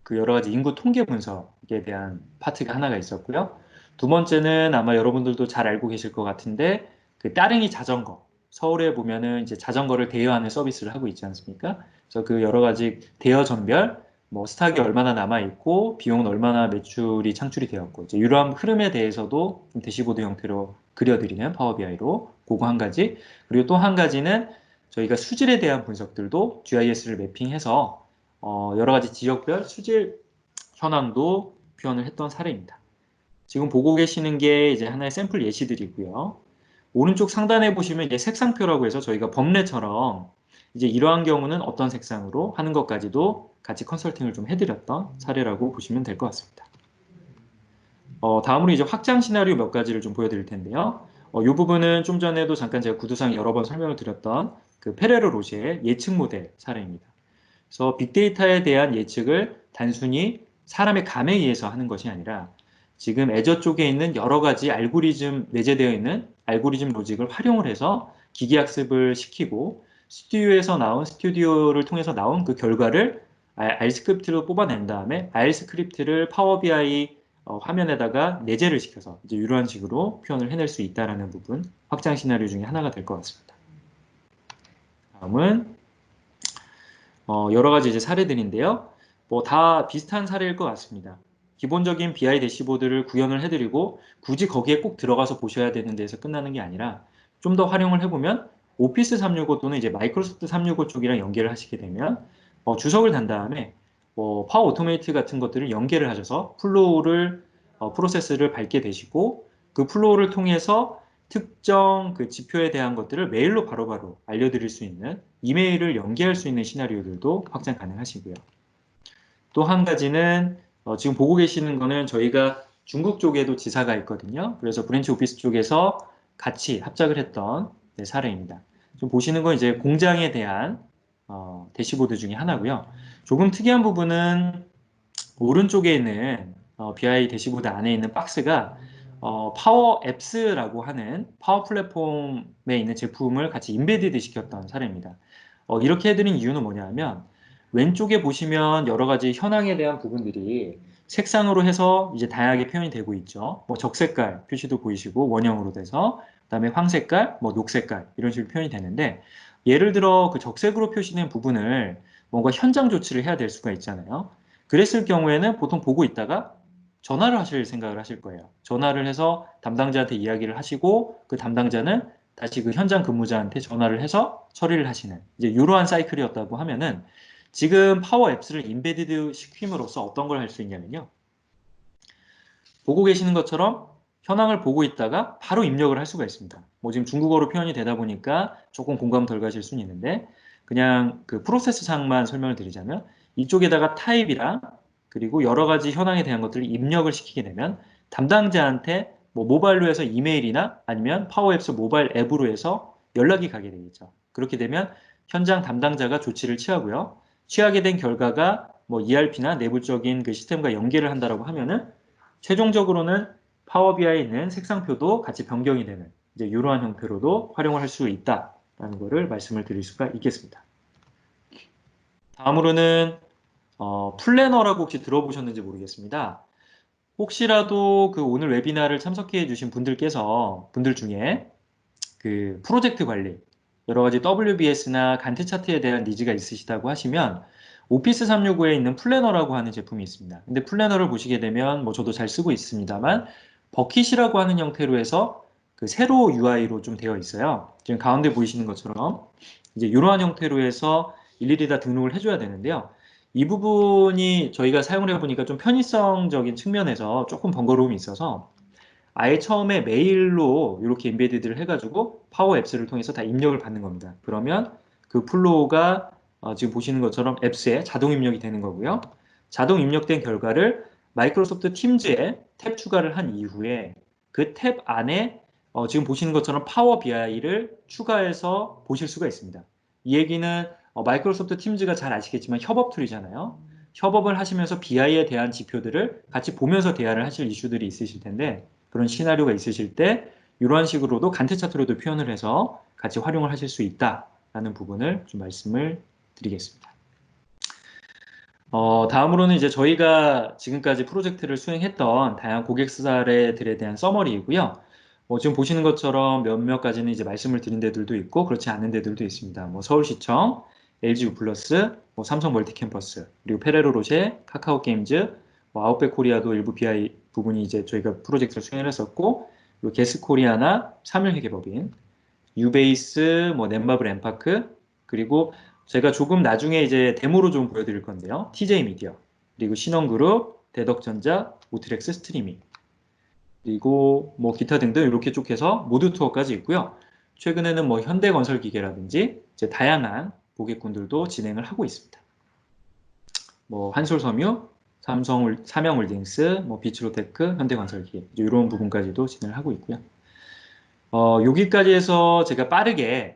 그 여러 가지 인구 통계 분석에 대한 파트가 하나가 있었고요. 두 번째는 아마 여러분들도 잘 알고 계실 것 같은데 그 따릉이 자전거, 서울에 보면은 이제 자전거를 대여하는 서비스를 하고 있지 않습니까? 그래서 그 여러 가지 대여 전별, 뭐 스탁이 얼마나 남아 있고 비용은 얼마나 매출이 창출이 되었고 이제 이러한 흐름에 대해서도 좀 대시보드 형태로 그려드리는 파워 BI로 그거 한 가지. 그리고 또 한 가지는 저희가 수질에 대한 분석들도 GIS를 매핑해서 여러 가지 지역별 수질 현황도 표현을 했던 사례입니다. 지금 보고 계시는 게 이제 하나의 샘플 예시들이고요. 오른쪽 상단에 보시면 이제 색상표라고 해서 저희가 법례처럼 이제 이러한 경우는 어떤 색상으로 하는 것까지도 같이 컨설팅을 좀 해드렸던 사례라고 보시면 될 것 같습니다. 다음으로 이제 확장 시나리오 몇 가지를 좀 보여드릴 텐데요. 이 부분은 좀 전에도 잠깐 제가 구두상 여러 번 설명을 드렸던 그 페레로 로시의 예측 모델 사례입니다. 그래서 빅데이터에 대한 예측을 단순히 사람의 감에 의해서 하는 것이 아니라 지금 애저 쪽에 있는 여러 가지 알고리즘, 내재되어 있는 알고리즘 로직을 활용을 해서 기계학습을 시키고 스튜디오를 통해서 나온 그 결과를 R 스크립트로 뽑아낸 다음에 R 스크립트를 파워 BI 화면에다가 내재를 시켜서 이제 이러한 식으로 표현을 해낼 수 있다는 부분, 확장 시나리오 중에 하나가 될 것 같습니다. 다음은 여러 가지 이제 사례들인데요. 뭐 다 비슷한 사례일 것 같습니다. 기본적인 BI 대시보드를 구현을 해드리고 굳이 거기에 꼭 들어가서 보셔야 되는 데서 끝나는 게 아니라 좀 더 활용을 해보면 오피스 365 또는 이제 마이크로소프트 365 쪽이랑 연계를 하시게 되면 주석을 단 다음에 파워 오토메이트 같은 것들을 연계를 하셔서 플로우를 프로세스를 밟게 되시고 그 플로우를 통해서 특정 그 지표에 대한 것들을 메일로 바로바로 알려드릴 수 있는 이메일을 연계할 수 있는 시나리오들도 확장 가능하시고요. 또 한 가지는 지금 보고 계시는 거는 저희가 중국 쪽에도 지사가 있거든요. 그래서 브랜치 오피스 쪽에서 같이 합작을 했던 사례입니다. 좀 보시는 건 이제 공장에 대한 대시보드 중에 하나고요. 조금 특이한 부분은 오른쪽에 있는 BI 대시보드 안에 있는 박스가 파워 앱스라고 하는 파워 플랫폼에 있는 제품을 같이 인베디드 시켰던 사례입니다. 이렇게 해드린 이유는 뭐냐면 왼쪽에 보시면 여러 가지 현황에 대한 부분들이 색상으로 해서 이제 다양하게 표현이 되고 있죠. 뭐 적색깔 표시도 보이시고 원형으로 돼서 그다음에 황색깔, 뭐 녹색깔 이런 식으로 표현이 되는데 예를 들어 그 적색으로 표시된 부분을 뭔가 현장 조치를 해야 될 수가 있잖아요. 그랬을 경우에는 보통 보고 있다가 전화를 하실 생각을 하실 거예요. 전화를 해서 담당자한테 이야기를 하시고 그 담당자는 다시 그 현장 근무자한테 전화를 해서 처리를 하시는 이제 이러한 사이클이었다고 하면은 지금 파워 앱스를 인베디드 시킴으로써 어떤 걸 할 수 있냐면요. 보고 계시는 것처럼 현황을 보고 있다가 바로 입력을 할 수가 있습니다. 뭐 지금 중국어로 표현이 되다 보니까 조금 공감 덜 가실 수는 있는데 그냥 그 프로세스 상만 설명을 드리자면 이쪽에다가 타입이랑 그리고 여러 가지 현황에 대한 것들을 입력을 시키게 되면 담당자한테 뭐 모바일로 해서 이메일이나 아니면 파워앱스 모바일 앱으로 해서 연락이 가게 되겠죠. 그렇게 되면 현장 담당자가 조치를 취하고요. 취하게 된 결과가 뭐 ERP나 내부적인 그 시스템과 연계를 한다라고 하면은 최종적으로는 파워 BI에 있는 색상표도 같이 변경이 되는 이제 이러한 형태로도 활용을 할 수 있다라는 것을 말씀을 드릴 수가 있겠습니다. 다음으로는 플래너라고 혹시 들어보셨는지 모르겠습니다. 혹시라도 그 오늘 웨비나를 참석해 주신 분들 중에 그 프로젝트 관리, 여러 가지 WBS나 간트 차트에 대한 니즈가 있으시다고 하시면 오피스 365에 있는 플래너라고 하는 제품이 있습니다. 근데 플래너를 보시게 되면 뭐 저도 잘 쓰고 있습니다만 버킷이라고 하는 형태로 해서 그 세로 UI로 좀 되어 있어요. 지금 가운데 보이시는 것처럼 이제 이러한 형태로 해서 일일이 다 등록을 해줘야 되는데요. 이 부분이 저희가 사용을 해보니까 좀 편의성적인 측면에서 조금 번거로움이 있어서 아예 처음에 메일로 이렇게 인베디드를 해가지고 파워 앱스를 통해서 다 입력을 받는 겁니다. 그러면 그 플로우가 지금 보시는 것처럼 앱스에 자동 입력이 되는 거고요. 자동 입력된 결과를 마이크로소프트 팀즈에 탭 추가를 한 이후에 그 탭 안에 지금 보시는 것처럼 파워 BI를 추가해서 보실 수가 있습니다. 이 얘기는 마이크로소프트 팀즈가 잘 아시겠지만 협업 툴이잖아요. 협업을 하시면서 BI에 대한 지표들을 같이 보면서 대화를 하실 이슈들이 있으실 텐데 그런 시나리오가 있으실 때 이러한 식으로도 간트 차트로도 표현을 해서 같이 활용을 하실 수 있다라는 부분을 좀 말씀을 드리겠습니다. 다음으로는 이제 저희가 지금까지 프로젝트를 수행했던 다양한 고객 사례들에 대한 서머리이고요. 지금 보시는 것처럼 몇몇 가지는 이제 말씀을 드린 데들도 있고 그렇지 않은 데들도 있습니다. 서울시청, LG U+, 삼성 멀티캠퍼스, 그리고 페레로 로쉐, 카카오 게임즈, 아웃백 코리아도 일부 BI 부분이 이제 저희가 프로젝트를 수행을 했었고, 그리고 게스 코리아나 사물회계법인, 유베이스, 넷마블 엠파크, 그리고 제가 조금 나중에 이제 데모로 좀 보여드릴 건데요. TJ 미디어, 그리고 신원그룹, 대덕전자, 오트렉스 스트리밍, 그리고 기타 등등 이렇게 쭉 해서 모두 투어까지 있고요. 최근에는 현대건설기계라든지 이제 다양한 고객군들도 진행을 하고 있습니다. 한솔섬유, 삼성홀딩스, 비츠로테크, 현대건설기계 이런 부분까지도 진행을 하고 있고요. 여기까지 해서 제가 빠르게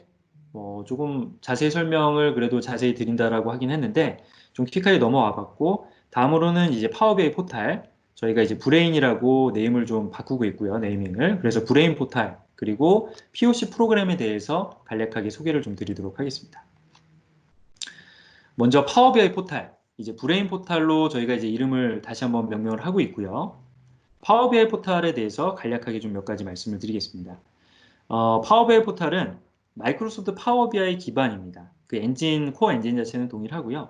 조금 자세히 설명을 그래도 자세히 드린다라고 하긴 했는데 좀 퀵하게 넘어와 봤고 다음으로는 이제 파워비아이 포탈 저희가 이제 브레인이라고 네임을 좀 바꾸고 있고요. 네이밍을. 그래서 브레인 포탈 그리고 POC 프로그램에 대해서 간략하게 소개를 좀 드리도록 하겠습니다. 먼저 파워비아이 포탈 이제 브레인 포탈로 저희가 이제 이름을 다시 한번 명명을 하고 있고요. 파워비아이 포탈에 대해서 간략하게 좀 몇 가지 말씀을 드리겠습니다. 파워비아이 포탈은 마이크로소프트 파워비아이 기반입니다. 그 엔진, 코어 엔진 자체는 동일하고요.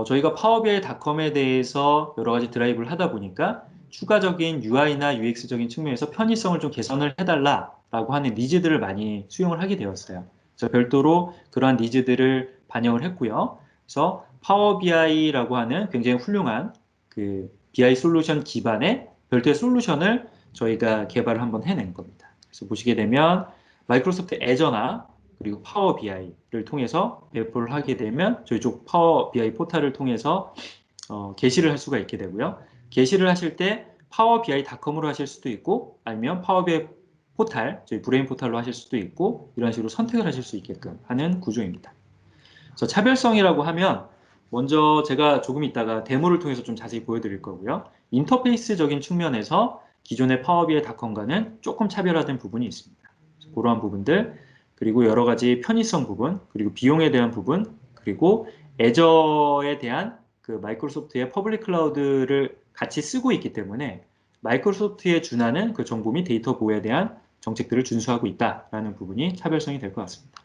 저희가 파워비아이닷컴에 대해서 여러 가지 드라이브를 하다 보니까 추가적인 UI나 UX적인 측면에서 편의성을 좀 개선을 해달라라고 하는 니즈들을 많이 수용을 하게 되었어요. 그래서 별도로 그러한 니즈들을 반영을 했고요. 그래서 파워비아이라고 하는 굉장히 훌륭한 그 BI 솔루션 기반의 별도의 솔루션을 저희가 개발을 한번 해낸 겁니다. 그래서 보시게 되면 마이크로소프트 애저나 그리고 파워 BI를 통해서 배포를 하게 되면 저희 쪽 파워 BI 포탈을 통해서 게시를 할 수가 있게 되고요. 게시를 하실 때 파워 BI.com으로 하실 수도 있고 아니면 파워 BI 포탈, 저희 브레인 포탈로 하실 수도 있고 이런 식으로 선택을 하실 수 있게끔 하는 구조입니다. 그래서 차별성이라고 하면 먼저 제가 조금 있다가 데모를 통해서 좀 자세히 보여드릴 거고요. 인터페이스적인 측면에서 기존의 파워비아이닷컴과는 조금 차별화된 부분이 있습니다. 그러한 부분들 그리고 여러 가지 편의성 부분 그리고 비용에 대한 부분 그리고 애저에 대한 그 마이크로소프트의 퍼블릭 클라우드를 같이 쓰고 있기 때문에 마이크로소프트에 준하는 그 정보 및 데이터 보호에 대한 정책들을 준수하고 있다라는 부분이 차별성이 될 것 같습니다.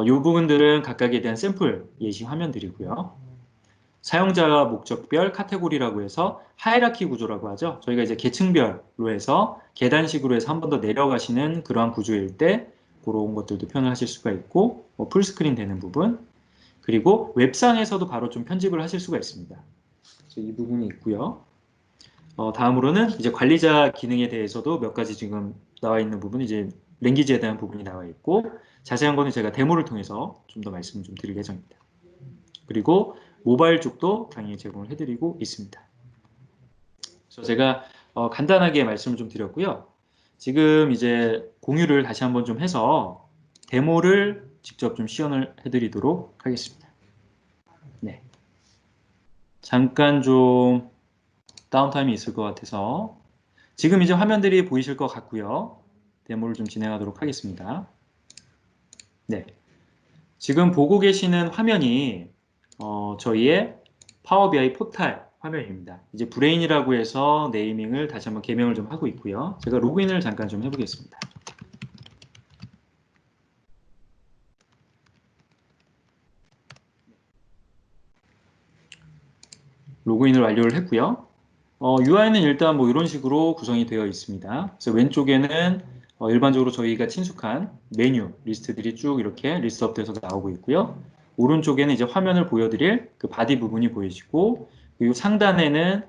이 부분들은 각각에 대한 샘플 예시 화면들이고요. 사용자 목적별 카테고리라고 해서 하이라키 구조라고 하죠. 저희가 이제 계층별로 해서 계단식으로 해서 한 번 더 내려가시는 그러한 구조일 때 그런 것들도 표현을 하실 수가 있고 풀스크린 되는 부분 그리고 웹상에서도 바로 좀 편집을 하실 수가 있습니다. 이 부분이 있고요. 다음으로는 이제 관리자 기능에 대해서도 몇 가지 지금 나와 있는 부분 이제 랭귀지에 대한 부분이 나와 있고 자세한 거는 제가 데모를 통해서 좀 더 말씀을 좀 드릴 예정입니다. 그리고 모바일 쪽도 당연히 제공을 해드리고 있습니다. 그래서 제가 간단하게 말씀을 좀 드렸고요. 지금 이제 공유를 다시 한번 좀 해서 데모를 직접 좀 시연을 해드리도록 하겠습니다. 네. 잠깐 좀 다운타임이 있을 것 같아서 지금 이제 화면들이 보이실 것 같고요. 데모를 좀 진행하도록 하겠습니다. 네. 지금 보고 계시는 화면이 저희의 파워 BI 포탈 화면입니다. 이제 브레인이라고 해서 네이밍을 다시 한번 개명을 좀 하고 있고요. 제가 로그인을 잠깐 좀 해보겠습니다. 로그인을 완료를 했고요. UI는 일단 이런 식으로 구성이 되어 있습니다. 그래서 왼쪽에는 일반적으로 저희가 친숙한 메뉴 리스트들이 쭉 이렇게 리스트업돼서 나오고 있고요. 오른쪽에는 이제 화면을 보여드릴 그 바디 부분이 보이시고, 그리고 상단에는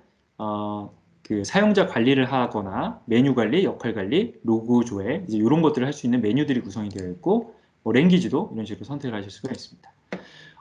그 사용자 관리를 하거나 메뉴 관리, 역할 관리, 로그 조회 이제 이런 것들을 할 수 있는 메뉴들이 구성이 되어 있고, 랭귀지도 이런 식으로 선택을 하실 수가 있습니다.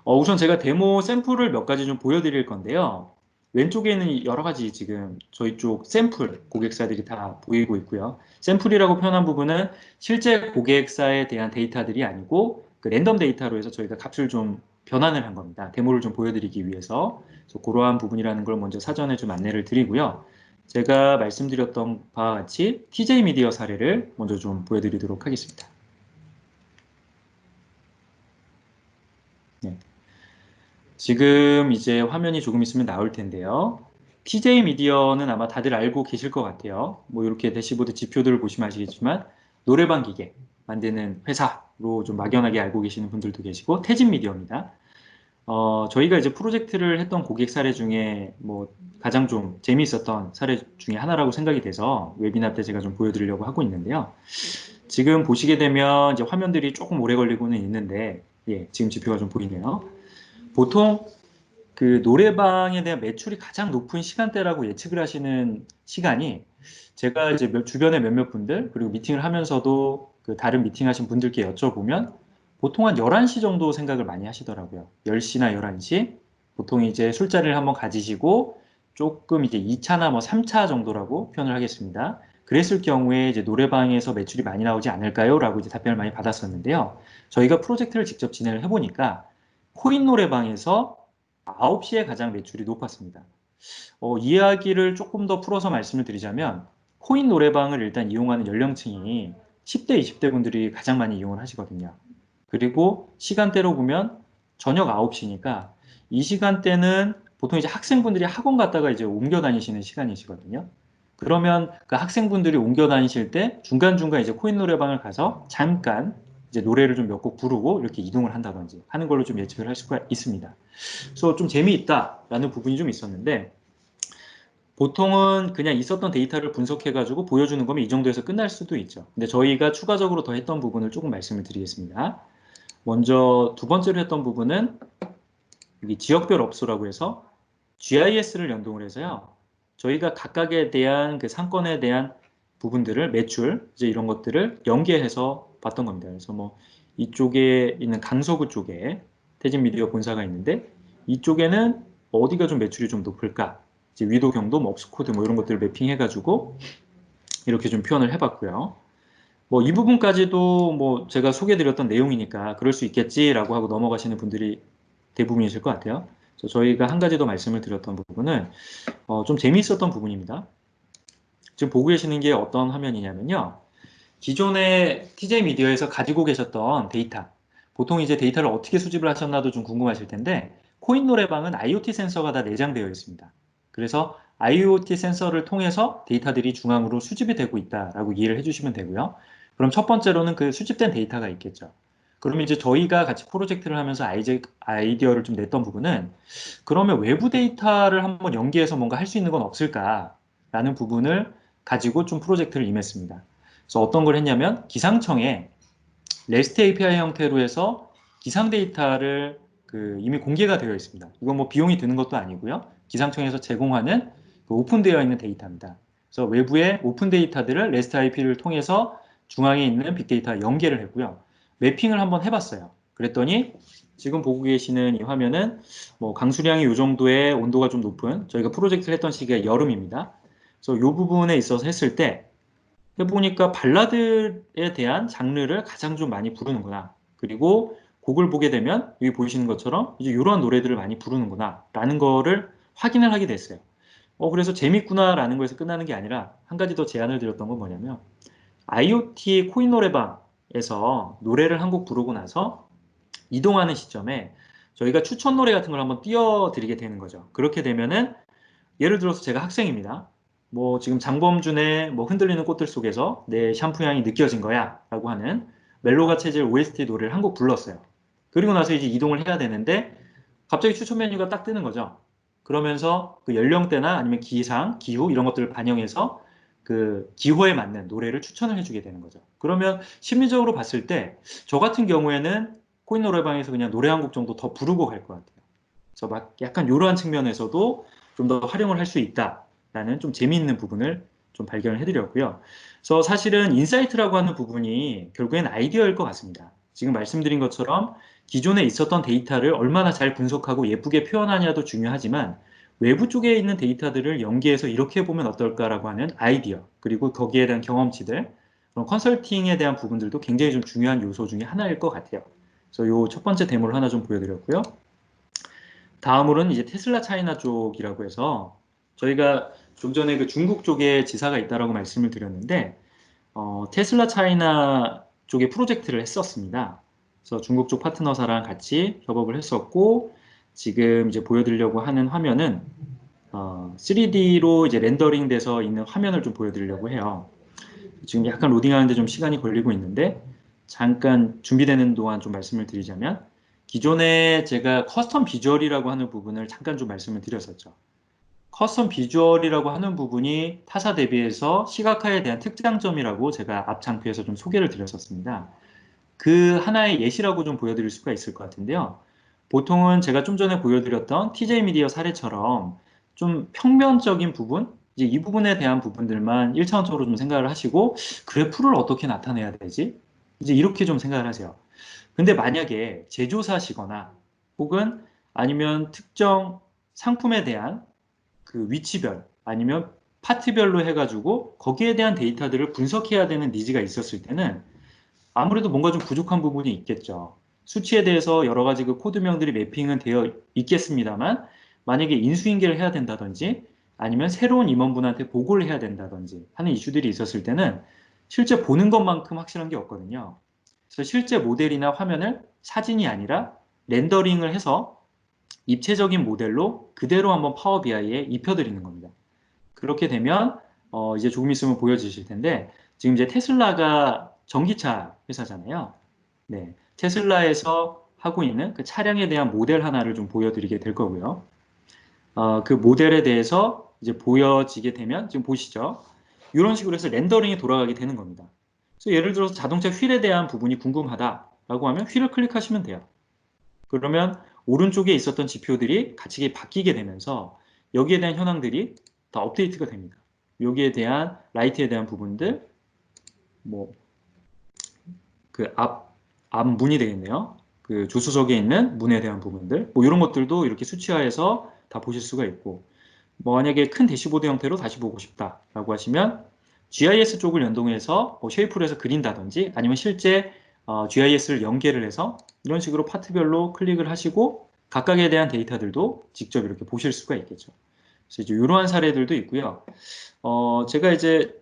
우선 제가 데모 샘플을 몇 가지 좀 보여드릴 건데요. 왼쪽에는 여러 가지 지금 저희 쪽 샘플 고객사들이 다 보이고 있고요. 샘플이라고 표현한 부분은 실제 고객사에 대한 데이터들이 아니고 그 랜덤 데이터로 해서 저희가 값을 좀 변환을 한 겁니다. 데모를 좀 보여드리기 위해서. 그래서 그러한 부분이라는 걸 먼저 사전에 좀 안내를 드리고요. 제가 말씀드렸던 바와 같이 TJ 미디어 사례를 먼저 좀 보여드리도록 하겠습니다. 네. 지금 이제 화면이 조금 있으면 나올 텐데요. TJ 미디어는 아마 다들 알고 계실 것 같아요. 뭐 이렇게 대시보드 지표들을 보시면 아시겠지만 노래방 기계 만드는 회사로 좀 막연하게 알고 계시는 분들도 계시고 태진 미디어입니다. 저희가 이제 프로젝트를 했던 고객 사례 중에 뭐 가장 좀 재미있었던 사례 중에 하나라고 생각이 돼서 웨비나 때 제가 좀 보여드리려고 하고 있는데요. 지금 보시게 되면 이제 화면들이 조금 오래 걸리고는 있는데, 예, 지금 지표가 좀 보이네요. 보통 그 노래방에 대한 매출이 가장 높은 시간대라고 예측을 하시는 시간이 제가 이제 주변에 몇몇 분들 그리고 미팅을 하면서도 그 다른 미팅하신 분들께 여쭤보면 보통 한 11시 정도 생각을 많이 하시더라고요. 10시나 11시. 보통 이제 술자리를 한번 가지시고 조금 이제 2차나 뭐 3차 정도라고 표현을 하겠습니다. 그랬을 경우에 이제 노래방에서 매출이 많이 나오지 않을까요? 라고 이제 답변을 많이 받았었는데요. 저희가 프로젝트를 직접 진행을 해보니까 코인 노래방에서 9시에 가장 매출이 높았습니다. 이야기를 조금 더 풀어서 말씀을 드리자면 코인 노래방을 일단 이용하는 연령층이 10대, 20대 분들이 가장 많이 이용을 하시거든요. 그리고 시간대로 보면 저녁 9시니까 이 시간대는 보통 이제 학생분들이 학원 갔다가 이제 옮겨 다니시는 시간이시거든요. 그러면 그 학생분들이 옮겨 다니실 때 중간중간 이제 코인 노래방을 가서 잠깐 이제 노래를 좀 몇 곡 부르고 이렇게 이동을 한다든지 하는 걸로 좀 예측을 할 수가 있습니다. 그래서 좀 재미있다라는 부분이 좀 있었는데 보통은 그냥 있었던 데이터를 분석해가지고 보여주는 거면 이 정도에서 끝날 수도 있죠. 근데 저희가 추가적으로 더 했던 부분을 조금 말씀을 드리겠습니다. 먼저 두 번째로 했던 부분은 여기 지역별 업소라고 해서 GIS를 연동을 해서요. 저희가 각각에 대한 그 상권에 대한 부분들을 매출 이제 이런 것들을 연계해서 봤던 겁니다. 그래서 뭐 이쪽에 있는 강서구 쪽에 태진 미디어 본사가 있는데 이쪽에는 어디가 좀 매출이 좀 높을까? 이제 위도, 경도, 뭐 업스코드 뭐 이런 것들을 매핑해가지고 이렇게 좀 표현을 해봤고요. 뭐 이 부분까지도 뭐 제가 소개해드렸던 내용이니까 그럴 수 있겠지라고 하고 넘어가시는 분들이 대부분이실 것 같아요. 그래서 저희가 한 가지 더 말씀을 드렸던 부분은 좀 재미있었던 부분입니다. 지금 보고 계시는 게 어떤 화면이냐면요. 기존의 TJ 미디어에서 가지고 계셨던 데이터, 보통 이제 데이터를 어떻게 수집을 하셨나도 좀 궁금하실 텐데, 코인 노래방은 IoT 센서가 다 내장되어 있습니다. 그래서 IoT 센서를 통해서 데이터들이 중앙으로 수집이 되고 있다라고 이해를 해주시면 되고요. 그럼 첫 번째로는 그 수집된 데이터가 있겠죠. 그러면 이제 저희가 같이 프로젝트를 하면서 아이디어를 좀 냈던 부분은 그러면 외부 데이터를 한번 연계해서 뭔가 할 수 있는 건 없을까라는 부분을 가지고 좀 프로젝트를 임했습니다. 그래서 어떤 걸 했냐면 기상청에 REST API 형태로 해서 기상 데이터를 이미 공개가 되어 있습니다. 이건 뭐 비용이 드는 것도 아니고요. 기상청에서 제공하는 오픈되어 있는 데이터입니다. 그래서 외부의 오픈 데이터들을 REST API를 통해서 중앙에 있는 빅데이터와 연계를 했고요. 매핑을 한번 해봤어요. 그랬더니 지금 보고 계시는 이 화면은 뭐 강수량이 이 정도의 온도가 좀 높은 저희가 프로젝트를 했던 시기가 여름입니다. 그래서 이 부분에 있어서 했을 때 해보니까 발라드에 대한 장르를 가장 좀 많이 부르는구나. 그리고 곡을 보게 되면 여기 보이시는 것처럼 이제 이러한 노래들을 많이 부르는구나 라는 거를 확인을 하게 됐어요. 그래서 재밌구나 라는 거에서 끝나는 게 아니라 한 가지 더 제안을 드렸던 건 뭐냐면 IoT 코인 노래방에서 노래를 한 곡 부르고 나서 이동하는 시점에 저희가 추천 노래 같은 걸 한번 띄워드리게 되는 거죠. 그렇게 되면은 예를 들어서 제가 학생입니다. 뭐 지금 장범준의 뭐 흔들리는 꽃들 속에서 내 샴푸 향이 느껴진 거야 라고 하는 멜로가 체질 OST 노래를 한 곡 불렀어요. 그리고 나서 이제 이동을 해야 되는데 갑자기 추천 메뉴가 딱 뜨는 거죠. 그러면서 그 연령대나 아니면 기상, 기후 이런 것들을 반영해서 그 기호에 맞는 노래를 추천을 해주게 되는 거죠. 그러면 심리적으로 봤을 때 저 같은 경우에는 코인 노래방에서 그냥 노래 한 곡 정도 더 부르고 갈 것 같아요. 그래서 막 약간 이러한 측면에서도 좀 더 활용을 할 수 있다라는 좀 재미있는 부분을 좀 발견을 해드렸고요. 그래서 사실은 인사이트라고 하는 부분이 결국엔 아이디어일 것 같습니다. 지금 말씀드린 것처럼 기존에 있었던 데이터를 얼마나 잘 분석하고 예쁘게 표현하냐도 중요하지만 외부 쪽에 있는 데이터들을 연계해서 이렇게 보면 어떨까라고 하는 아이디어, 그리고 거기에 대한 경험치들, 그런 컨설팅에 대한 부분들도 굉장히 좀 중요한 요소 중에 하나일 것 같아요. 그래서 요 첫 번째 데모를 하나 좀 보여드렸고요. 다음으로는 이제 테슬라 차이나 쪽이라고 해서 저희가 좀 전에 그 중국 쪽에 지사가 있다라고 말씀을 드렸는데 테슬라 차이나 쪽에 프로젝트를 했었습니다. 그래서 중국 쪽 파트너사랑 같이 협업을 했었고 지금 이제 보여드리려고 하는 화면은 3D로 이제 렌더링 돼서 있는 화면을 좀 보여드리려고 해요. 지금 약간 로딩하는데 좀 시간이 걸리고 있는데 잠깐 준비되는 동안 좀 말씀을 드리자면 기존에 제가 커스텀 비주얼이라고 하는 부분을 잠깐 좀 말씀을 드렸었죠. 커스텀 비주얼이라고 하는 부분이 타사 대비해서 시각화에 대한 특장점이라고 제가 앞 장표에서 좀 소개를 드렸었습니다. 그 하나의 예시라고 좀 보여드릴 수가 있을 것 같은데요. 보통은 제가 좀 전에 보여드렸던 TJ 미디어 사례처럼 좀 평면적인 부분, 이제 이 부분에 대한 부분들만 1차원적으로 좀 생각을 하시고 그래프를 어떻게 나타내야 되지? 이제 이렇게 좀 생각을 하세요. 근데 만약에 제조사시거나 혹은 아니면 특정 상품에 대한 그 위치별 아니면 파트별로 해가지고 거기에 대한 데이터들을 분석해야 되는 니즈가 있었을 때는 아무래도 뭔가 좀 부족한 부분이 있겠죠. 수치에 대해서 여러 가지 그 코드명들이 매핑은 되어 있겠습니다만 만약에 인수인계를 해야 된다든지 아니면 새로운 임원분한테 보고를 해야 된다든지 하는 이슈들이 있었을 때는 실제 보는 것만큼 확실한 게 없거든요. 그래서 실제 모델이나 화면을 사진이 아니라 렌더링을 해서 입체적인 모델로 그대로 한번 파워 BI에 입혀드리는 겁니다. 그렇게 되면 이제 조금 있으면 보여지실 텐데 지금 이제 테슬라가 전기차 회사잖아요. 네, 테슬라에서 하고 있는 그 차량에 대한 모델 하나를 좀 보여드리게 될 거고요. 그 모델에 대해서 이제 보여지게 되면 지금 보시죠. 이런 식으로 해서 렌더링이 돌아가게 되는 겁니다. 그래서 예를 들어서 자동차 휠에 대한 부분이 궁금하다라고 하면 휠을 클릭하시면 돼요. 그러면 오른쪽에 있었던 지표들이 같이 바뀌게 되면서 여기에 대한 현황들이 다 업데이트가 됩니다. 여기에 대한 라이트에 대한 부분들, 뭐 그 앞문이 되겠네요. 그 조수석에 있는 문에 대한 부분들, 뭐 이런 것들도 이렇게 수치화해서 다 보실 수가 있고, 뭐 만약에 큰 대시보드 형태로 다시 보고 싶다라고 하시면 GIS 쪽을 연동해서 뭐 쉐이프를 해서 그린다든지 아니면 실제 GIS를 연계를 해서 이런 식으로 파트별로 클릭을 하시고 각각에 대한 데이터들도 직접 이렇게 보실 수가 있겠죠. 그래서 이제 이러한 사례들도 있고요. 제가 이제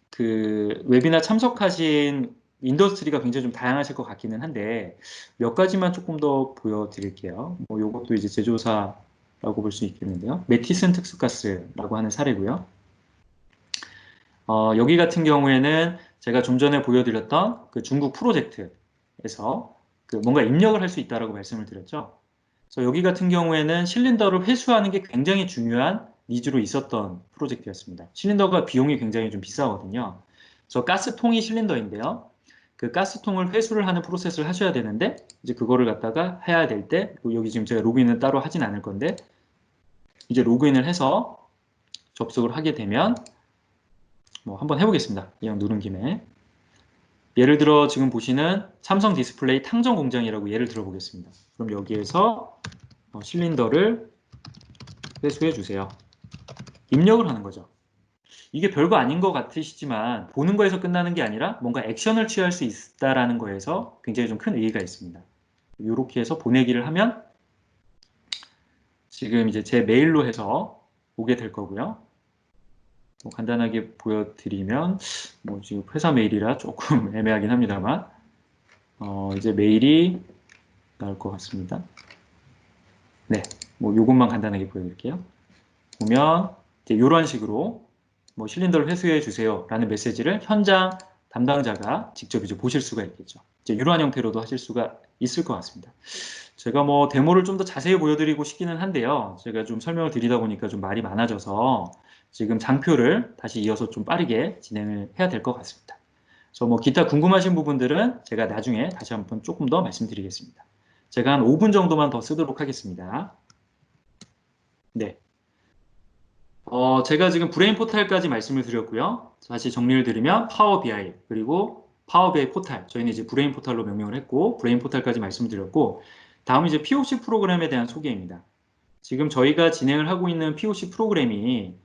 그 웨비나 참석하신 인더스트리가 굉장히 좀 다양하실 것 같기는 한데 몇 가지만 조금 더 보여드릴게요. 뭐 이것도 이제 제조사라고 볼 수 있겠는데요. 메티슨 특수가스라고 하는 사례고요. 여기 같은 경우에는 제가 좀 전에 보여드렸던 그 중국 프로젝트에서 그 뭔가 입력을 할 수 있다라고 말씀을 드렸죠. 그래서 여기 같은 경우에는 실린더를 회수하는 게 굉장히 중요한 니즈로 있었던 프로젝트였습니다. 실린더가 비용이 굉장히 좀 비싸거든요. 그래서 가스통이 실린더인데요. 그 가스통을 회수를 하는 프로세스를 하셔야 되는데 이제 그거를 갖다가 해야 될 때 여기 지금 제가 로그인을 따로 하진 않을 건데 이제 로그인을 해서 접속을 하게 되면 뭐 한번 해보겠습니다. 그냥 누른 김에 예를 들어 지금 보시는 삼성 디스플레이 탕정 공장이라고 예를 들어 보겠습니다. 그럼 여기에서 실린더를 회수해 주세요. 입력을 하는 거죠. 이게 별거 아닌 것 같으시지만 보는 거에서 끝나는 게 아니라 뭔가 액션을 취할 수 있다라는 거에서 굉장히 좀 큰 의의가 있습니다. 이렇게 해서 보내기를 하면 지금 이제 제 메일로 해서 오게 될 거고요. 뭐 간단하게 보여드리면 뭐 지금 회사 메일이라 조금 애매하긴 합니다만 이제 메일이 나올 것 같습니다. 네, 뭐 요것만 간단하게 보여드릴게요. 보면 이제 이런 식으로 뭐 실린더를 회수해 주세요 라는 메시지를 현장 담당자가 직접 이제 보실 수가 있겠죠. 이제 이러한 형태로도 하실 수가 있을 것 같습니다. 제가 뭐 데모를 좀 더 자세히 보여드리고 싶기는 한데요. 제가 좀 설명을 드리다 보니까 좀 말이 많아져서 지금 장표를 다시 이어서 좀 빠르게 진행을 해야 될 것 같습니다. 그래서 뭐 기타 궁금하신 부분들은 제가 나중에 다시 한번 조금 더 말씀드리겠습니다. 제가 한 5분 정도만 더 쓰도록 하겠습니다. 네. 제가 지금 브레인 포탈까지 말씀을 드렸고요. 다시 정리를 드리면 파워 BI 그리고 파워 BI 포탈 저희는 이제 브레인 포탈로 명명을 했고 브레인 포탈까지 말씀을 드렸고 다음은 이제 POC 프로그램에 대한 소개입니다. 지금 저희가 진행을 하고 있는 POC 프로그램이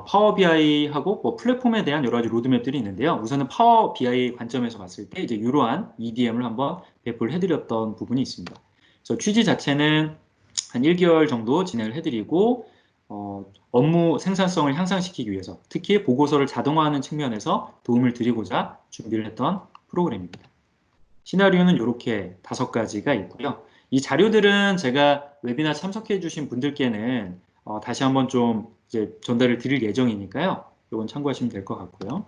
파워 BI하고 뭐 플랫폼에 대한 여러 가지 로드맵들이 있는데요. 우선은 파워 BI 관점에서 봤을 때 이제 이러한 EDM을 한번 배포를 해드렸던 부분이 있습니다. 그래서 취지 자체는 한 1개월 정도 진행을 해드리고 업무 생산성을 향상시키기 위해서 특히 보고서를 자동화하는 측면에서 도움을 드리고자 준비를 했던 프로그램입니다. 시나리오는 이렇게 5가지가 있고요. 이 자료들은 제가 웨비나 참석해 주신 분들께는 다시 한번 좀 이제 전달을 드릴 예정이니까요. 이건 참고하시면 될 것 같고요.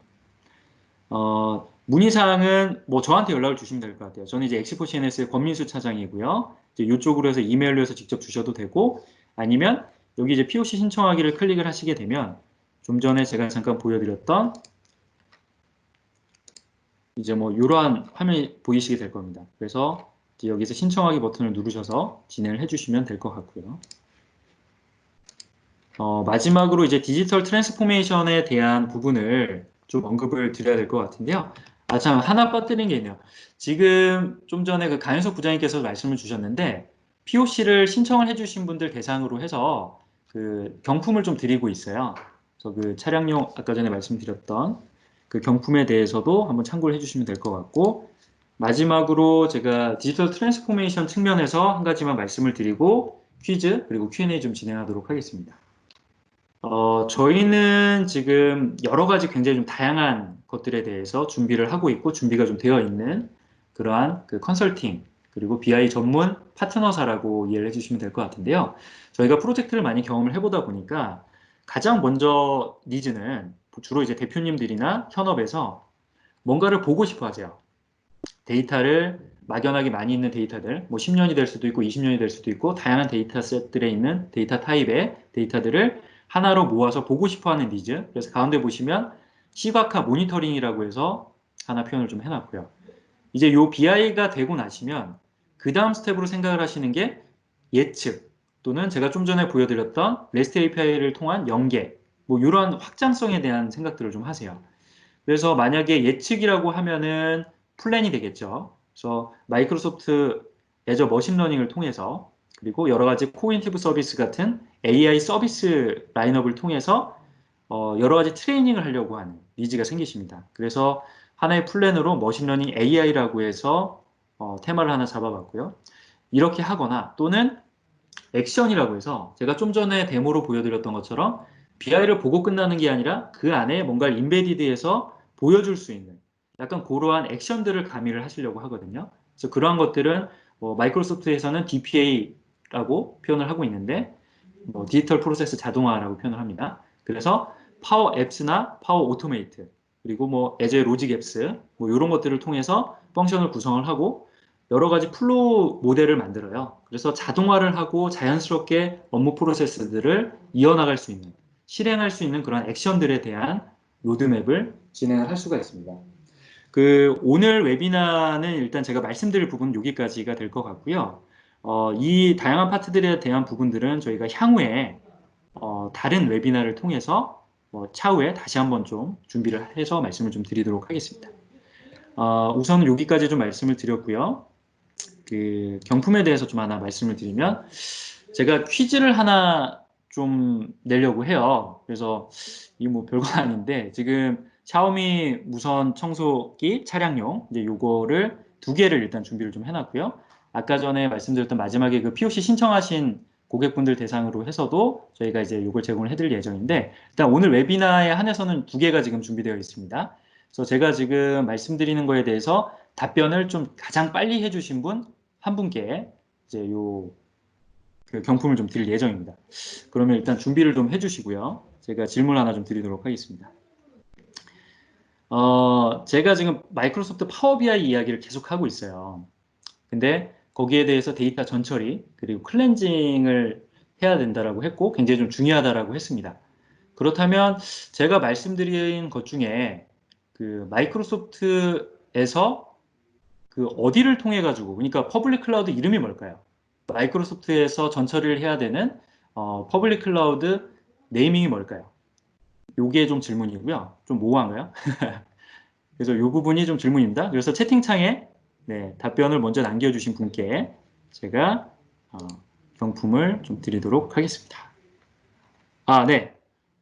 문의사항은 뭐 저한테 연락을 주시면 될 것 같아요. 저는 이제 엑스포 CNS의 권민수 차장이고요. 이제 이쪽으로 해서 이메일로 해서 직접 주셔도 되고 아니면 여기 이제 POC 신청하기를 클릭을 하시게 되면 좀 전에 제가 잠깐 보여드렸던 이제 뭐 이러한 화면이 보이시게 될 겁니다. 그래서 이제 여기서 신청하기 버튼을 누르셔서 진행을 해주시면 될 것 같고요. 마지막으로 이제 디지털 트랜스포메이션에 대한 부분을 좀 언급을 드려야 될 것 같은데요. 아, 참, 하나 빠뜨린 게 있네요. 지금 좀 전에 그 강윤석 부장님께서 말씀을 주셨는데, POC를 신청을 해주신 분들 대상으로 해서 그 경품을 좀 드리고 있어요. 그래서 그 차량용, 아까 전에 말씀드렸던 그 경품에 대해서도 한번 참고를 해주시면 될 것 같고, 마지막으로 제가 디지털 트랜스포메이션 측면에서 한 가지만 말씀을 드리고, 퀴즈, 그리고 Q&A 좀 진행하도록 하겠습니다. 저희는 지금 여러 가지 굉장히 좀 다양한 것들에 대해서 준비를 하고 있고 준비가 좀 되어 있는 그러한 그 컨설팅 그리고 BI 전문 파트너사라고 이해를 해주시면 될 것 같은데요. 저희가 프로젝트를 많이 경험을 해보다 보니까 가장 먼저 니즈는 주로 이제 대표님들이나 현업에서 뭔가를 보고 싶어 하세요. 데이터를 막연하게 많이 있는 데이터들, 뭐 10년이 될 수도 있고 20년이 될 수도 있고 다양한 데이터셋들에 있는 데이터 타입의 데이터들을 하나로 모아서 보고 싶어 하는 니즈. 그래서 가운데 보시면 시각화 모니터링이라고 해서 하나 표현을 좀 해놨고요. 이제 요 BI가 되고 나시면 그 다음 스텝으로 생각을 하시는 게 예측 또는 제가 좀 전에 보여드렸던 REST API를 통한 연계 뭐 이런 확장성에 대한 생각들을 좀 하세요. 그래서 만약에 예측이라고 하면은 플랜이 되겠죠. 그래서 마이크로소프트 애저 머신러닝을 통해서 그리고 여러 가지 코인티브 서비스 같은 AI 서비스 라인업을 통해서 여러 가지 트레이닝을 하려고 하는 니즈가 생기십니다. 그래서 하나의 플랜으로 머신러닝 AI라고 해서 테마를 하나 잡아봤고요. 이렇게 하거나 또는 액션이라고 해서 제가 좀 전에 데모로 보여드렸던 것처럼 BI를 보고 끝나는 게 아니라 그 안에 뭔가를 인베디드해서 보여줄 수 있는 약간 그러한 액션들을 가미를 하시려고 하거든요. 그래서 그러한 것들은 뭐 마이크로소프트에서는 DPA라고 표현을 하고 있는데 뭐 디지털 프로세스 자동화라고 표현을 합니다. 그래서 파워 앱스나 파워 오토메이트 그리고 뭐 애저의 로직 앱스 뭐 이런 것들을 통해서 펑션을 구성을 하고 여러 가지 플로우 모델을 만들어요. 그래서 자동화를 하고 자연스럽게 업무 프로세스들을 이어나갈 수 있는, 실행할 수 있는 그런 액션들에 대한 로드맵을 진행을 할 수가 있습니다. 그 오늘 웨비나는 일단 제가 말씀드릴 부분은 여기까지가 될 것 같고요. 이 다양한 파트들에 대한 부분들은 저희가 향후에 다른 웨비나를 통해서 차후에 다시 한번 좀 준비를 해서 말씀을 좀 드리도록 하겠습니다. 우선 여기까지 좀 말씀을 드렸고요. 그 경품에 대해서 좀 하나 말씀을 드리면 제가 퀴즈를 하나 좀 내려고 해요. 그래서 이게 뭐 별거 아닌데 지금 샤오미 무선 청소기 차량용 이제 요거를 2개를 일단 준비를 좀 해놨고요. 아까 전에 말씀드렸던 마지막에 그 POC 신청하신 고객분들 대상으로 해서도 저희가 이제 요걸 제공을 해드릴 예정인데 일단 오늘 웨비나에 한해서는 2개가 지금 준비되어 있습니다. 그래서 제가 지금 말씀드리는 거에 대해서 답변을 좀 가장 빨리 해주신 분 한 분께 이제 그 경품을 좀 드릴 예정입니다. 그러면 일단 준비를 좀 해주시고요. 제가 질문 하나 좀 드리도록 하겠습니다. 제가 지금 마이크로소프트 파워 BI 이야기를 계속 하고 있어요. 근데 거기에 대해서 데이터 전처리 그리고 클렌징을 해야 된다라고 했고 굉장히 좀 중요하다라고 했습니다. 그렇다면 제가 말씀드린 것 중에 그 마이크로소프트에서 그 어디를 통해 가지고, 그러니까 퍼블릭 클라우드 이름이 뭘까요? 마이크로소프트에서 전처리를 해야 되는 퍼블릭 클라우드 네이밍이 뭘까요? 요게 좀 질문이고요. 좀 모호한가요? 그래서 이 부분이 좀 질문입니다. 그래서 채팅창에 네, 답변을 먼저 남겨주신 분께 제가 경품을 좀 드리도록 하겠습니다. 아, 네.